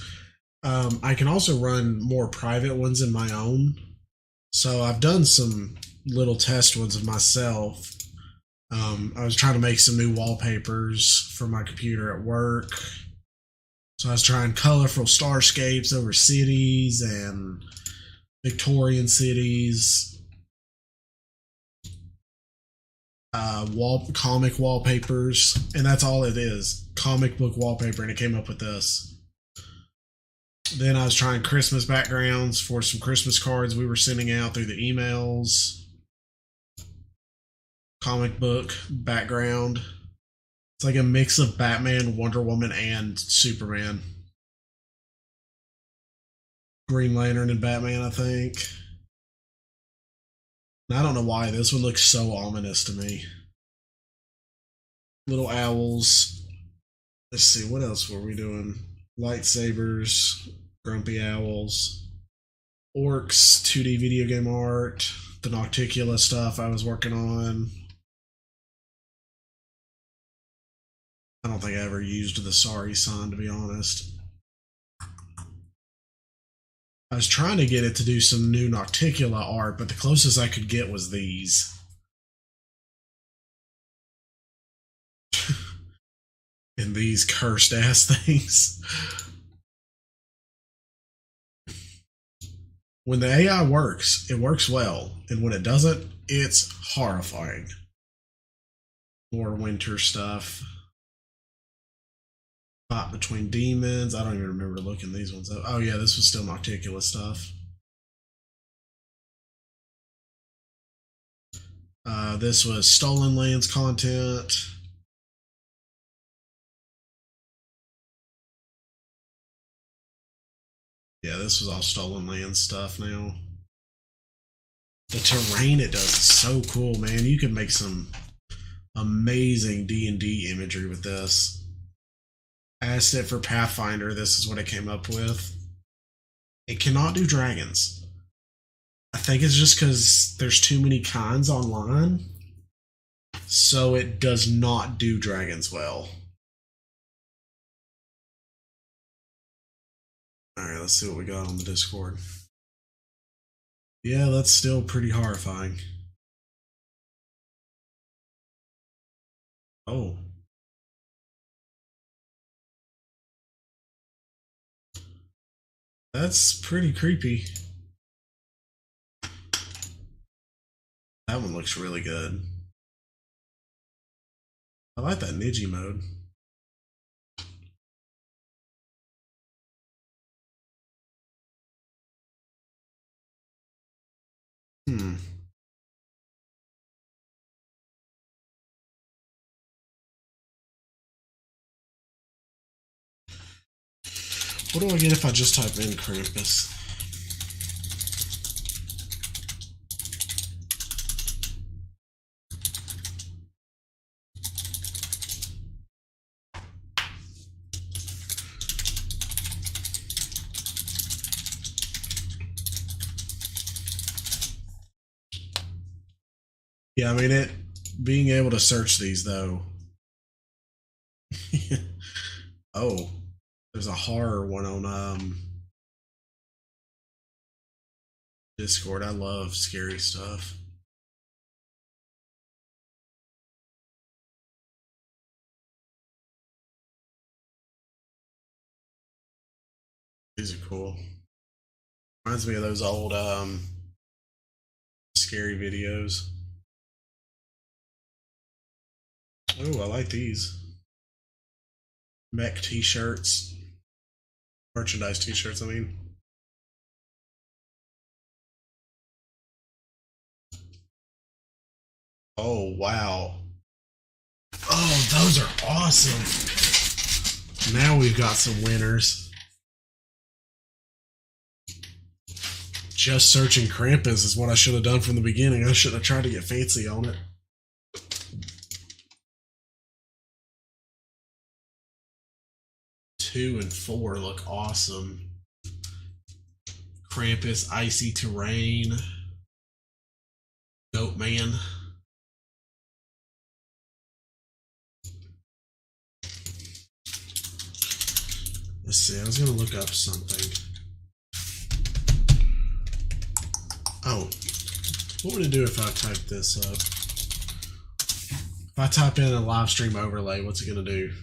I can also run more private ones in my own. So I've done some little test ones of myself. I was trying to make some new wallpapers for my computer at work. So I was trying colorful starscapes over cities and Victorian cities. Comic wallpapers, and that's all it is, comic book wallpaper, and it came up with this. Then I was trying Christmas backgrounds for some Christmas cards we were sending out through the emails. Comic book background. It's like a mix of Batman, Wonder Woman, and Superman. Green Lantern and Batman, I think. And I don't know why this one looks so ominous to me. Little owls. Let's see, what else were we doing? Lightsabers, grumpy owls, orcs, 2D video game art, the Nocticula stuff I was working on. I don't think I ever used the sorry sign, to be honest. I was trying to get it to do some new Nocticula art, but the closest I could get was these. And these cursed ass things. When the AI works, it works well, and when it doesn't, it's horrifying. More winter stuff. Fight between demons. I don't even remember looking these ones up. Oh yeah, this was still Nocticula stuff. This was Stolen Lands content. Yeah, this was all Stolen Lands stuff now. The terrain it does is so cool, man. You could make some amazing D&D imagery with this. I asked it for Pathfinder. This is what it came up with. It cannot do dragons. I think it's just because there's too many kinds online. So it does not do dragons well. Alright, let's see what we got on the Discord. Yeah, that's still pretty horrifying. Oh. That's pretty creepy. That one looks really good. I like that Niji mode. What do I get if I just type in Krampus? Yeah, I mean, it being able to search these though. Oh, there's a horror one on Discord. I love scary stuff. These are cool. Reminds me of those old scary videos. Oh, I like these. Mech t-shirts. Merchandise t-shirts, I mean. Oh, wow. Oh, those are awesome. Now we've got some winners. Just searching Krampus is what I should have done from the beginning. I should have tried to get fancy on it. Two and 4 look awesome. Krampus, Icy Terrain, Goat Man. Let's see, I was gonna look up something. Oh, what would it do if I type this up? If I type in a live stream overlay, what's it gonna do?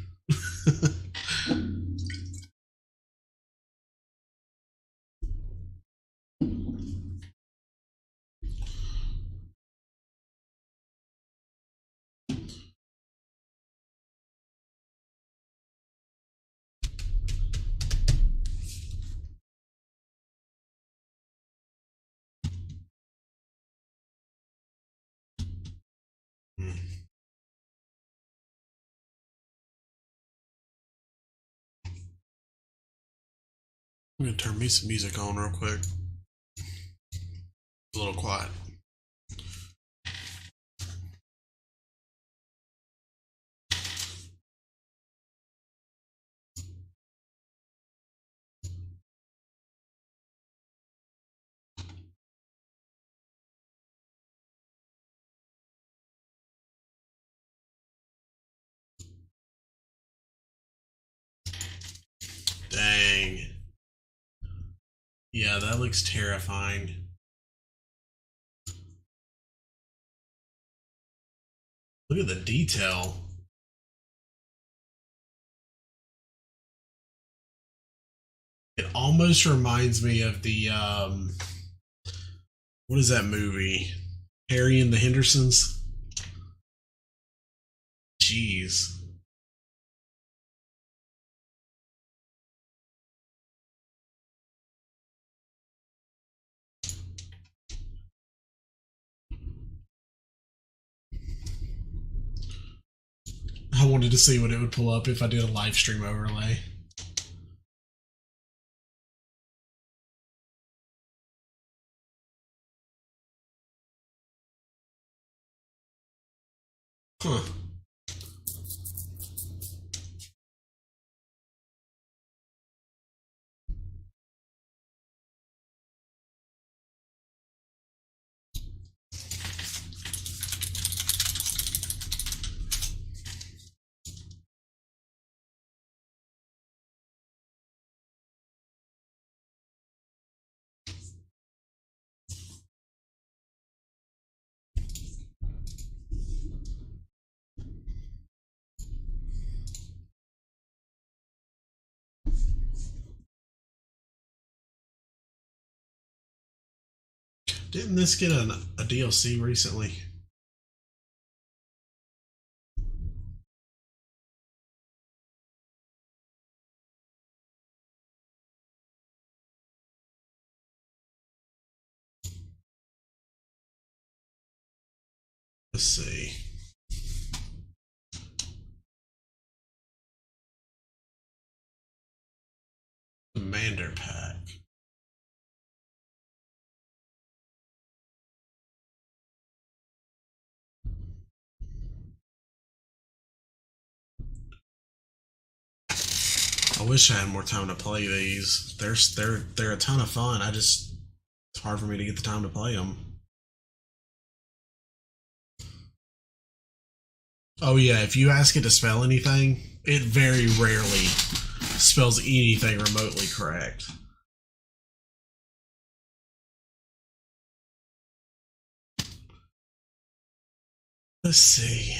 I'm gonna turn me some music on real quick. It's a little quiet. Dang. Yeah, that looks terrifying. Look at the detail. It almost reminds me of the what is that movie? Harry and the Hendersons? Jeez. I wanted to see what it would pull up if I did a live stream overlay. Huh. Didn't this get a DLC recently? Let's see. Commander Pack. I wish I had more time to play these. They're a ton of fun. It's hard for me to get the time to play them. Oh yeah, if you ask it to spell anything, it very rarely spells anything remotely correct. Let's see.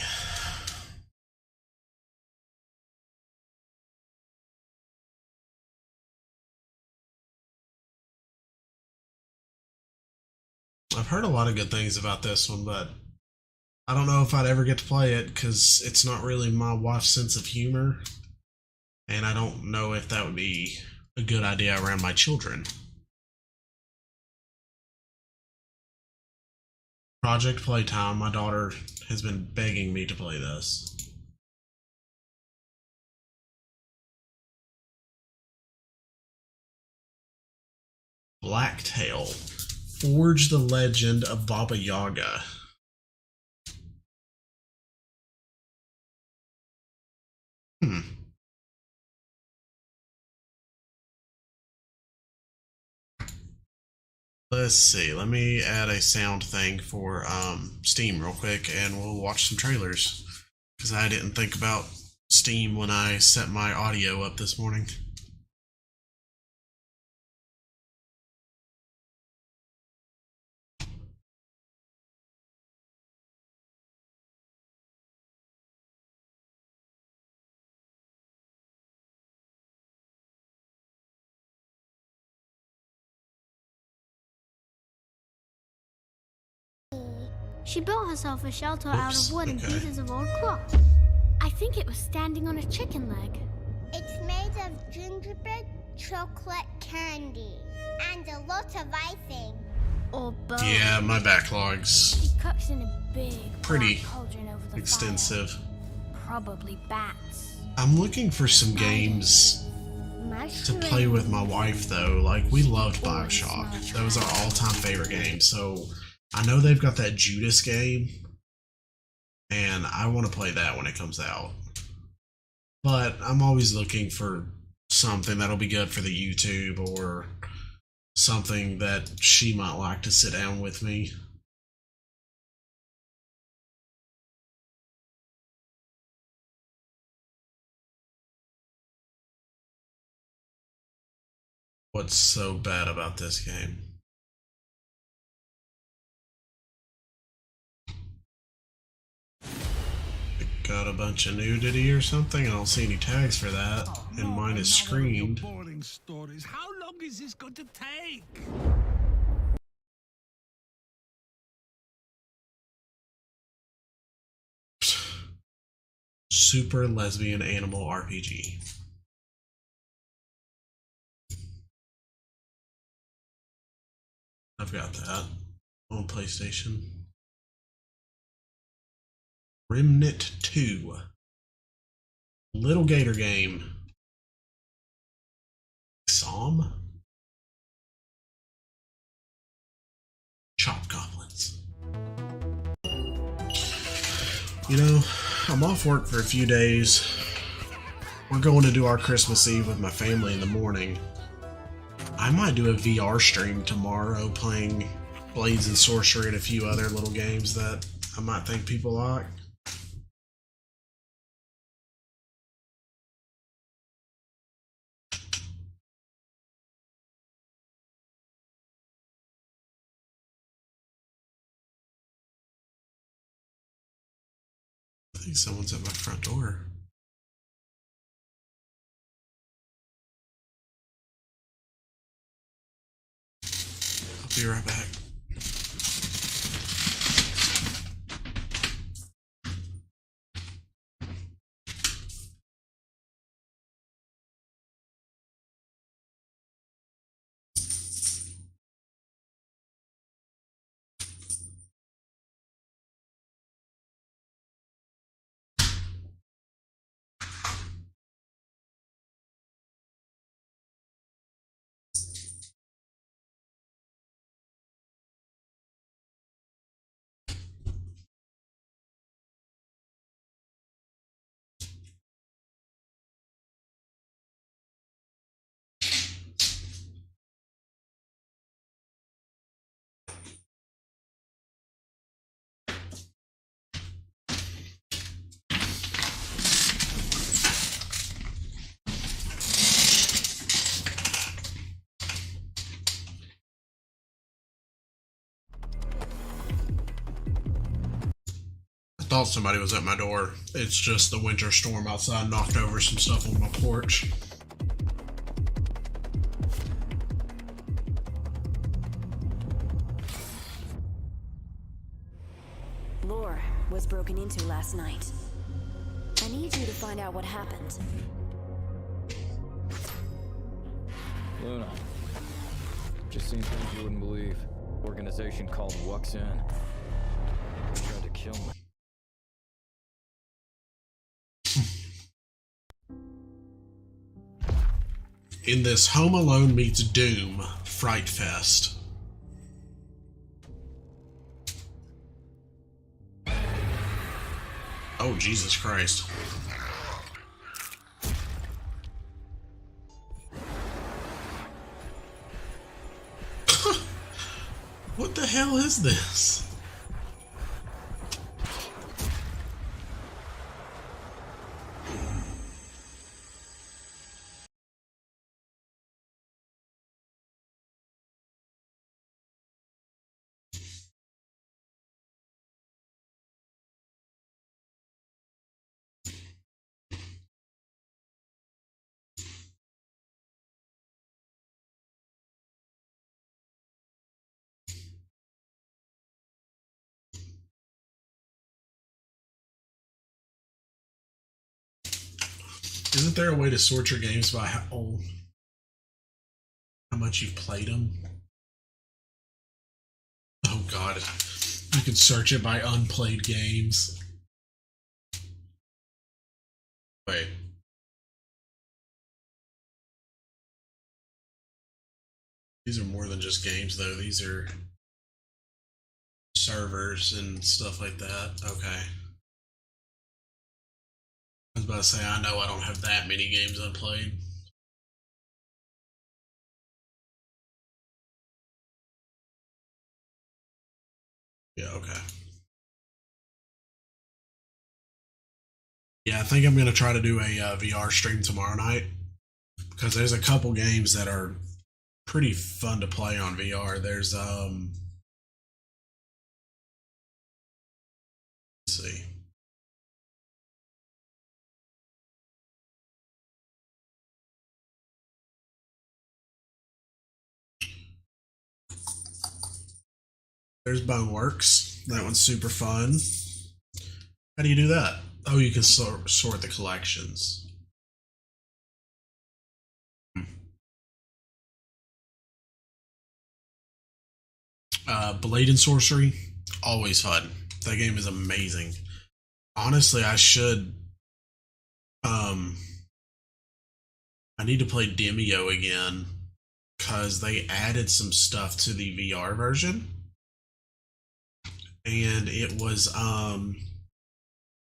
I've heard a lot of good things about this one, but I don't know if I'd ever get to play it because it's not really my wife's sense of humor, and I don't know if that would be a good idea around my children. Project Playtime. My daughter has been begging me to play this. Blacktail. Forge the Legend of Baba Yaga. Let's see. Let me add a sound thing for Steam real quick, and we'll watch some trailers. Because I didn't think about Steam when I set my audio up this morning. She built herself a shelter out of wood and pieces of old cloth. I think it was standing on a chicken leg. It's made of gingerbread chocolate candy and a lot of icing. Or bones. Yeah, my backlog's She cooks in a big pretty black cauldron over the extensive. fire. Probably bats. I'm looking for some games to play with my wife though. Like, we loved Bioshock. That was our all-time favorite game. So I know they've got that Judas game, and I want to play that when it comes out. But I'm always looking for something that'll be good for the YouTube, or something that she might like to sit down with me. What's so bad about this game? Got a bunch of nudity or something? I don't see any tags for that, and mine is screened. Boring stories. How long is this going to take? Super lesbian animal RPG. I've got that on PlayStation. Remnant 2. Little Gator game. Psalm? Chop goblins. You know, I'm off work for a few days. We're going to do our Christmas Eve with my family in the morning. I might do a VR stream tomorrow playing Blades and Sorcery and a few other little games that I might think people like. I think someone's at my front door. I'll be right back. I thought somebody was at my door. It's just the winter storm outside knocked over some stuff on my porch. Lore was broken into last night. I need you to find out what happened. Luna. Just seen things you wouldn't believe. Organization called Wuxin. Tried to kill me. In this Home Alone meets Doom Fright Fest. Oh, Jesus Christ. What the hell is this? Isn't there a way to sort your games by how much you've played them? Oh god. You can search it by unplayed games. Wait. These are more than just games though. These are servers and stuff like that. Okay. I was about to say, I know I don't have that many games unplayed. Yeah, okay. Yeah, I think I'm going to try to do a VR stream tomorrow night. Because there's a couple games that are pretty fun to play on VR. There's, let's see. There's Boneworks. That one's super fun. How do you do that? Oh, you can sort the collections. Blade and Sorcery, always fun. That game is amazing. Honestly, I should. I need to play Demio again because they added some stuff to the VR version, and it was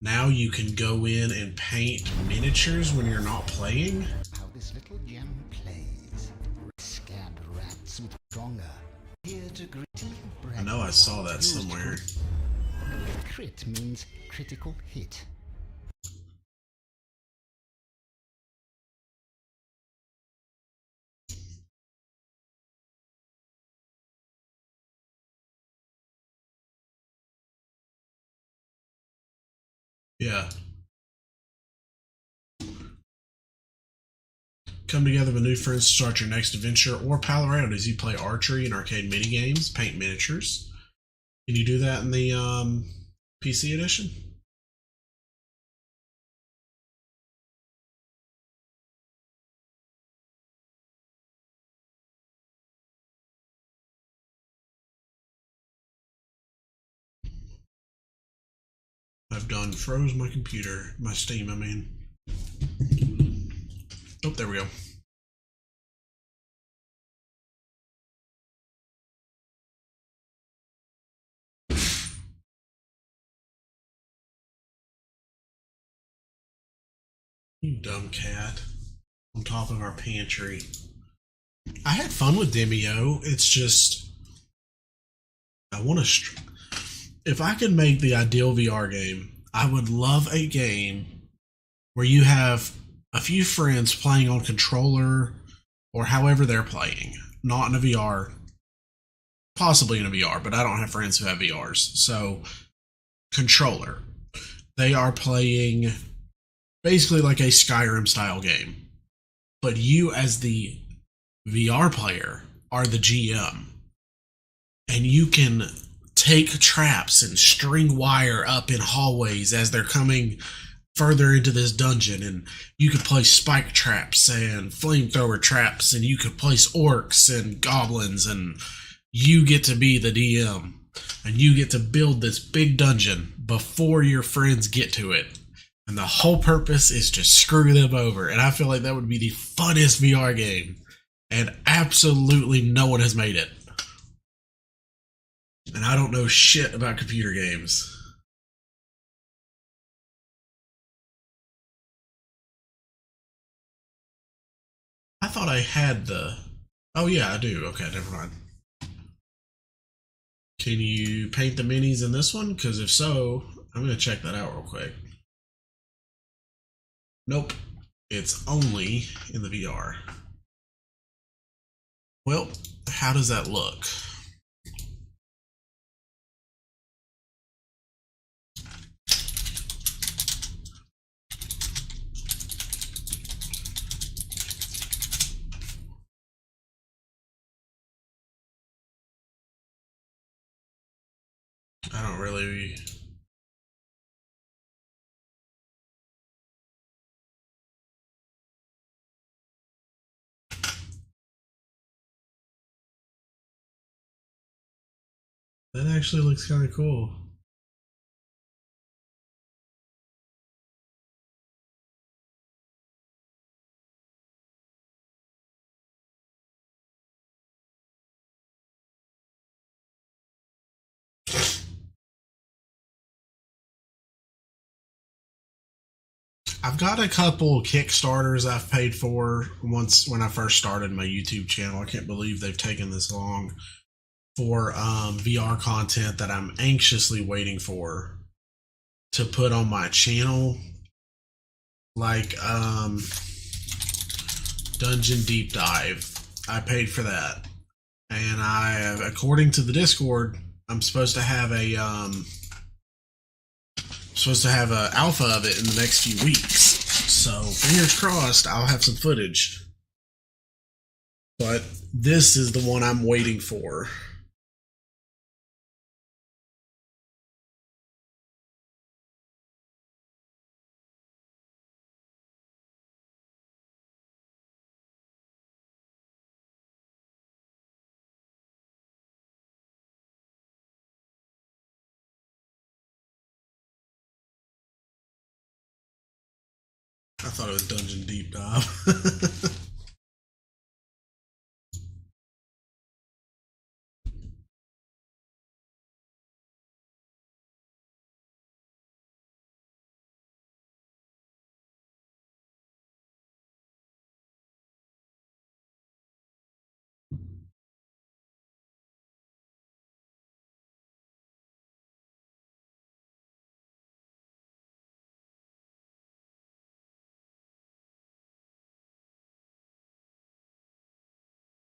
now you can go in and paint miniatures when you're not playing. How this little gem plays. Scared rats with stronger. Here to gritty breath. I know I saw that somewhere. Crit means critical hit. Yeah. Come together with new friends to start your next adventure or pal around as you play archery and arcade minigames, paint miniatures. Can you do that in the PC edition? I've done froze my computer, my Steam, I mean. Oh, there we go. You dumb cat. On top of our pantry. I had fun with Demio. It's just, I want to. If I could make the ideal VR game, I would love a game where you have a few friends playing on controller or however they're playing, not in a VR, possibly in a VR, but I don't have friends who have VRs. So, controller. They are playing basically like a Skyrim style game, but you as the VR player are the GM, and you can take traps and string wire up in hallways as they're coming further into this dungeon, and you could place spike traps and flamethrower traps, and you could place orcs and goblins, and you get to be the DM, and you get to build this big dungeon before your friends get to it, and the whole purpose is to screw them over. And I feel like that would be the funnest VR game, and absolutely no one has made it. And I don't know shit about computer games. I thought I had the... Oh yeah, I do. Okay, never mind. Can you paint the minis in this one? Because if so, I'm going to check that out real quick. Nope. It's only in the VR. Well, how does that look? I don't really... That actually looks kind of cool. I've got a couple Kickstarters I've paid for once when I first started my YouTube channel. I can't believe they've taken this long for VR content that I'm anxiously waiting for to put on my channel. Like Dungeon Deep Dive. I paid for that. And I, according to the Discord, I'm supposed to have a alpha of it in the next few weeks. So fingers crossed I'll have some footage. But this is the one I'm waiting for. I thought it was Dungeon Deep Dive.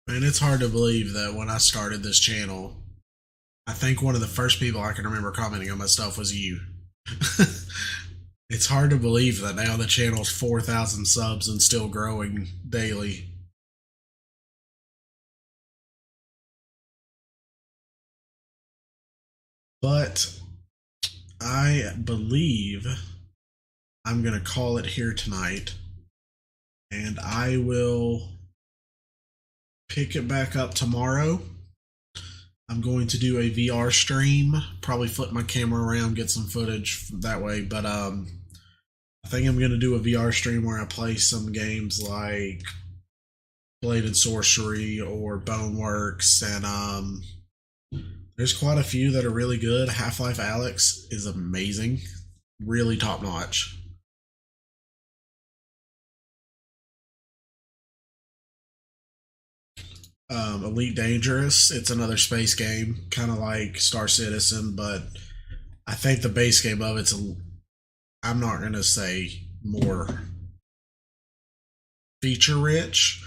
And it's hard to believe that when I started this channel, I think one of the first people I can remember commenting on my stuff was you. It's hard to believe that now the channel's 4,000 subs and still growing daily. But I believe I'm going to call it here tonight. And I will pick it back up tomorrow. I'm going to do a VR stream, probably flip my camera around, get some footage that way. But I think I'm going to do a VR stream where I play some games like Blade and Sorcery or Boneworks, and there's quite a few that are really good. Half-Life Alyx is amazing, really top notch. Elite Dangerous, it's another space game, kind of like Star Citizen, but I think the base game of it's I'm not going to say more feature rich,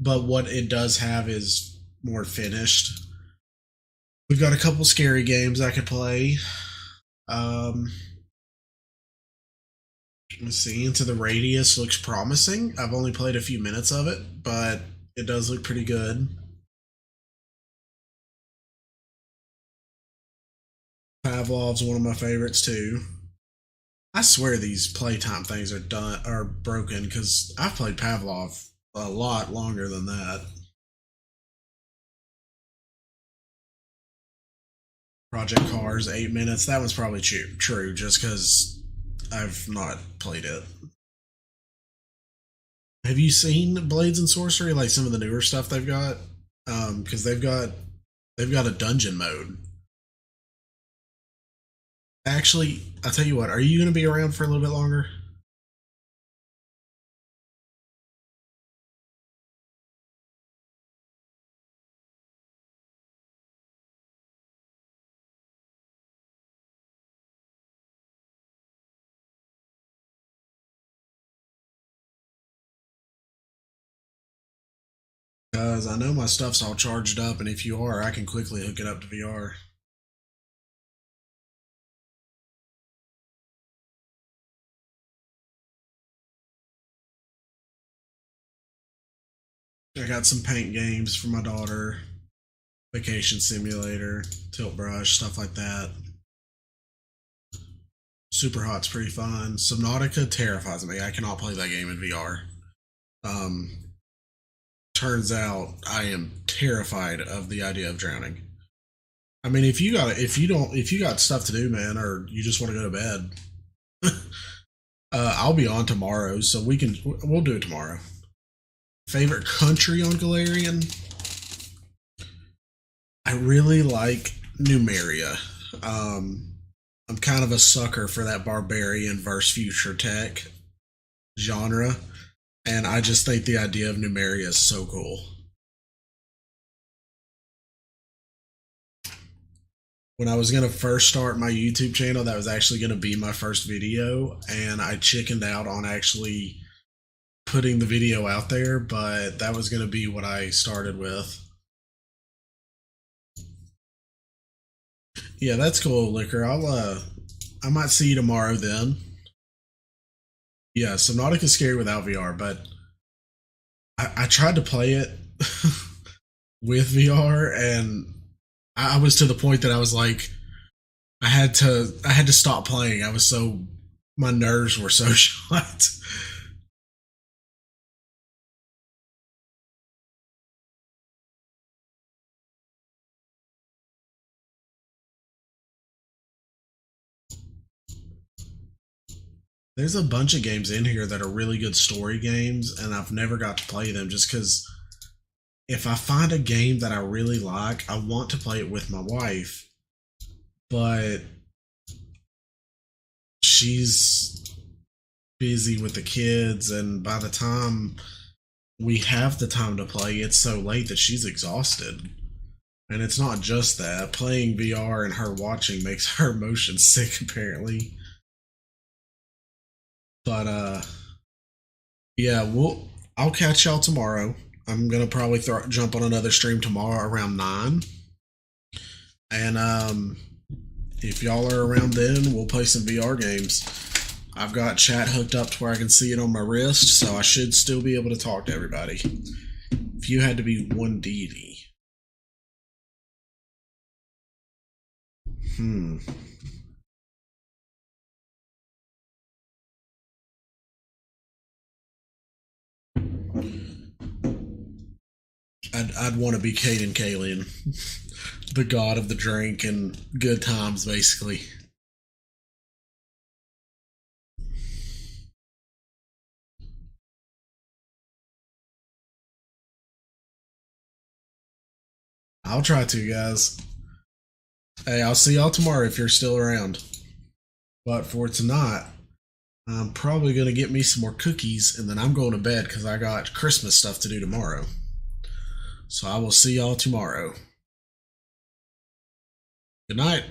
but what it does have is more finished. We've got a couple scary games I could play. Let's see, Into the Radius looks promising. I've only played a few minutes of it, but it does look pretty good. Pavlov's one of my favorites too. I swear these playtime things are broken, because I've played Pavlov a lot longer than that. Project Cars, 8 minutes. That one's probably true just because I've not played it. Have you seen Blades and Sorcery, like some of the newer stuff they've got? Because they've got a dungeon mode. Actually, I'll tell you what, are you going to be around for a little bit longer? Because I know my stuff's all charged up, and if you are, I can quickly hook it up to VR. I got some paint games for my daughter, Vacation Simulator, Tilt Brush, stuff like that. Super Hot's pretty fun. Subnautica terrifies me. I cannot play that game in VR. Turns out I am terrified of the idea of drowning. I mean, if you got stuff to do, man, or you just want to go to bed, I'll be on tomorrow, so we'll do it tomorrow. Favorite country on Galarian? I really like Numeria. I'm kind of a sucker for that barbarian versus future tech genre, and I just think the idea of Numeria is so cool. When I was going to first start my YouTube channel, that was actually going to be my first video, and I chickened out on actually putting the video out there, but that was going to be what I started with. Yeah, that's cool, Liquor. I might see you tomorrow then. Yeah, Subnautica's scary without VR, but I tried to play it with VR, and I was to the point that I was like, I had to stop playing. My nerves were so shot. There's a bunch of games in here that are really good story games, and I've never got to play them just because if I find a game that I really like, I want to play it with my wife, but she's busy with the kids, and by the time we have the time to play, it's so late that she's exhausted. And it's not just that. Playing VR and her watching makes her motion sick, apparently. But yeah, I'll catch y'all tomorrow. I'm gonna probably jump on another stream tomorrow around 9. And if y'all are around then, we'll play some VR games. I've got chat hooked up to where I can see it on my wrist, so I should still be able to talk to everybody. If you had to be one deity. I'd want to be Caden Kalian, the god of the drink and good times, basically. I'll try to, guys. Hey, I'll see y'all tomorrow if you're still around. But for tonight, I'm probably going to get me some more cookies, and then I'm going to bed because I got Christmas stuff to do tomorrow. So I will see y'all tomorrow. Good night.